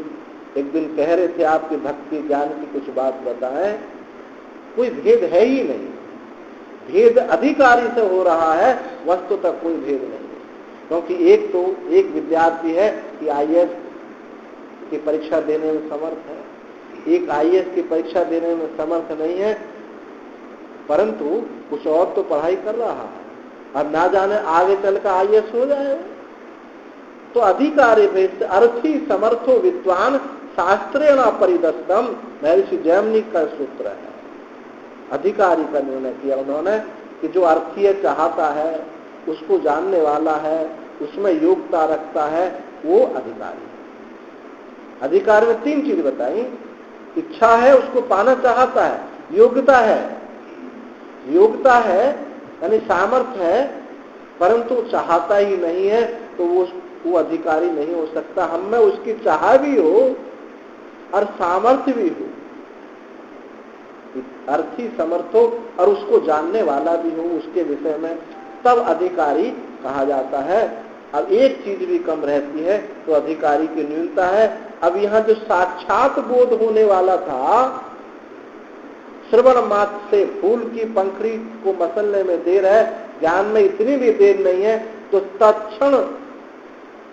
Speaker 1: एक दिन कह रहे थे आपके भक्ति ज्ञान की कुछ बात बताएं, कोई भेद है ही नहीं। भेद अधिकारी से हो रहा है, वस्तु तक कोई भेद नहीं। क्योंकि एक विद्यार्थी है कि आईएएस की परीक्षा देने में समर्थ है, एक आईएएस की परीक्षा देने में समर्थ नहीं है, परंतु कुछ और तो पढ़ाई कर रहा है। अब ना जाने आगे चलकर आईएएस हो जाए। तो अधिकारी भेद अर्थी समर्थो विद्वान शास्त्रेण परिदस्तम, महर्षि जैमिनी का सूत्र है। अधिकारी का निर्णय किया उन्होंने कि जो अर्थीय चाहता है, उसको जानने वाला है, उसमें योग्यता रखता है, वो अधिकारी। अधिकार में 3 चीज बताई। इच्छा है, उसको पाना चाहता है, योग्यता है यानी सामर्थ्य है, परंतु चाहता ही नहीं है, तो वो अधिकारी नहीं हो सकता। हम में उसकी चाह भी हो और सामर्थ्य भी हो, अर्थी समर्थ हो और उसको जानने वाला भी हो उसके विषय में, तब अधिकारी कहा जाता है। अब एक चीज भी कम रहती है तो अधिकारी की न्यूनता है। अब यहाँ जो साक्षात बोध होने वाला था, श्रवण मात्र से फूल की पंखड़ी को मसलने में देर है, ज्ञान में इतनी भी देर नहीं है, तो तत्क्षण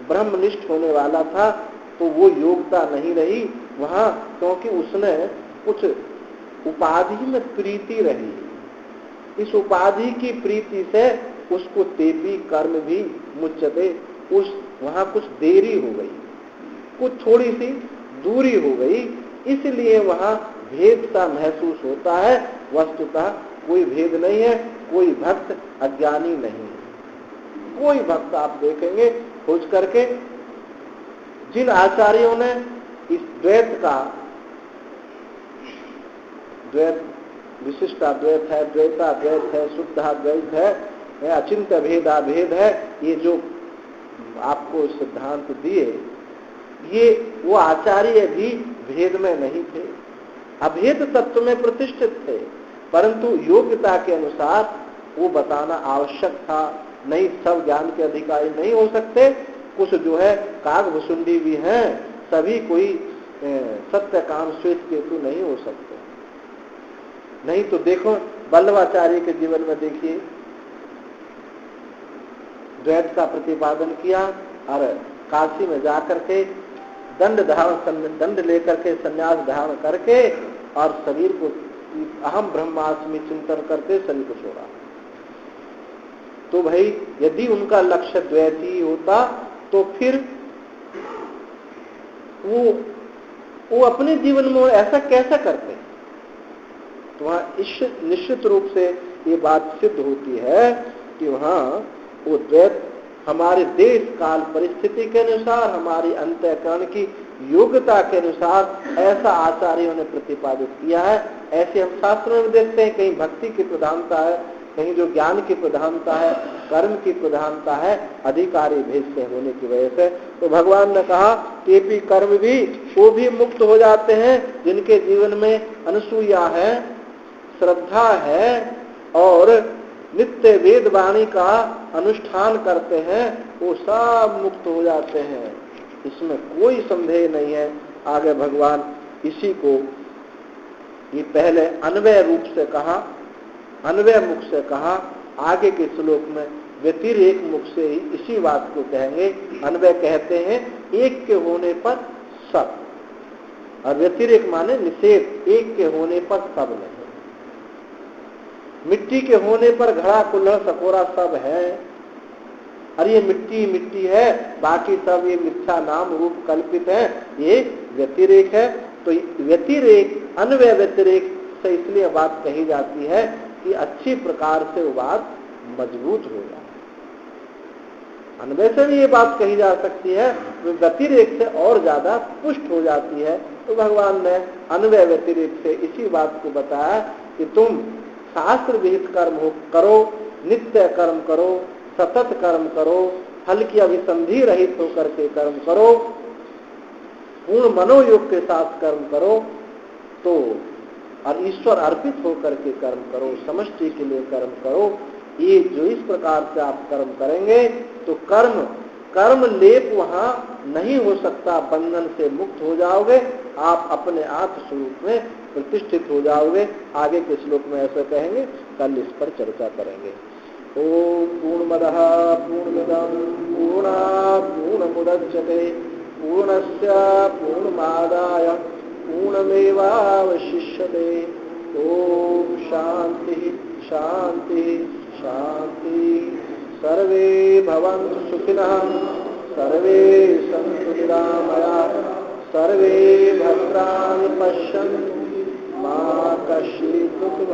Speaker 1: ब्रह्मनिष्ठ होने वाला था, तो वो योग्यता नहीं रही वहां, क्योंकि उसने कुछ उपाधि में प्रीति रही। इस उपाधि की प्रीति से उसको तेपी कर्म भी मुच्यते, वहां कुछ देरी हो गई, कुछ थोड़ी सी दूरी हो गई, इसलिए वहां भेद सा महसूस होता है। वस्तुतः कोई भेद नहीं है, कोई भक्त अज्ञानी नहीं है। कोई भक्त आप देखेंगे खोज करके जिन आचार्यों ने इस द्वैत का, द्वैत विशिष्टाद्वैत है, द्वैताद्वैत है, शुद्धाद्वैत है, अचिंत्य भेदाभेद है, ये जो आपको सिद्धांत दिए, ये वो आचार्य भी भेद में नहीं थे, अभेद तत्व में प्रतिष्ठित थे, परंतु योग्यता के अनुसार वो बताना आवश्यक था। नहीं, सब ज्ञान के अधिकारी नहीं हो सकते, कुछ जो है कागभुसुंडी भी हैं, सभी कोई सत्य काम श्वेत केतु नहीं हो सकते। नहीं तो देखो वल्लभाचार्य के जीवन में देखिए, द्वैत का प्रतिपादन किया और काशी में जाकर के दंड लेकर के संन्यास धारण करके और शरीर को अहम ब्रह्मास्मि चिंतन करते शरीर को छोड़ा। तो भाई यदि उनका लक्ष्य द्वैत ही होता तो फिर वो अपने जीवन में ऐसा कैसा करते? तो वहां निश्चित रूप से ये बात सिद्ध होती है कि वहां वो द्वैत हमारे देश काल परिस्थिति के अनुसार, हमारी अंतःकरण की योग्यता के अनुसार ऐसा आचार्यों ने प्रतिपादित किया है। ऐसे हम शास्त्रों में देखते हैं, कहीं भक्ति की प्रधानता है, कहीं जो ज्ञान की प्रधानता है, कर्म की प्रधानता है, अधिकारी भेद से होने की वजह से। तो भगवान ने कहा केपी कर्म भी वो भी मुक्त हो जाते हैं, जिनके जीवन में अनसूया है, श्रद्धा है और नित्य वेद वाणी का अनुष्ठान करते हैं, वो सब मुक्त हो जाते हैं, इसमें कोई संदेह नहीं है। आगे भगवान इसी को ये पहले अन्वय रूप से कहा, अन्वय मुख से कहा, आगे के श्लोक में व्यतिरेक मुख से ही इसी बात को कहेंगे। अन्वय कहते हैं एक के होने पर सब, और व्यतिरेक माने निषेध, एक के होने पर सब नहीं। मिट्टी के होने पर घड़ा कुल्हड़ सकोरा सब है, अरे ये मिट्टी मिट्टी है, बाकी सब ये मिथ्या नाम रूप कल्पित है, ये व्यतिरेक है। तो व्यतिरेक अन्वय व्यतिरेक से इसलिए बात कही जाती है कि अच्छी प्रकार से वो बात मजबूत हो जाए। अन्वय से भी ये बात कही जा सकती है, व्यतिरेक से और ज्यादा पुष्ट हो जाती है। तो भगवान ने अन्वय व्यतिरेक से इसी बात को बताया कि तुम शास्त्र विहित कर्म करो, नित्य कर्म करो, सतत कर्म करो, फल की अभिसंधि रहित होकर के कर्म करो, पूर्ण मनोयोग के साथ कर्म करो, तो और ईश्वर अर्पित होकर के कर्म करो, समष्टि के लिए कर्म करो। ये जो इस प्रकार से आप कर्म करेंगे तो कर्म लेप वहां नहीं हो सकता, बंधन से मुक्त हो जाओगे, आप अपने आत्म स्वरूप में प्रतिष्ठित हो जाओगे। आगे के श्लोक में ऐसा कहेंगे, कल इस पर चर्चा करेंगे। ओम पूर्णमदः पूर्णमिदं पूर्णात् पूर्णमुदच्यते पूर्णस्य पूर्णमादाय पूर्णमेवावशिष्यते। ओम शांति शांति शांति। सर्वे भवन्तु सुखिनः, सर्वे सन्तु निरामयाः, सर्वे भद्राणि पश्यन्तु, मा कश्चित् दुःखभाग्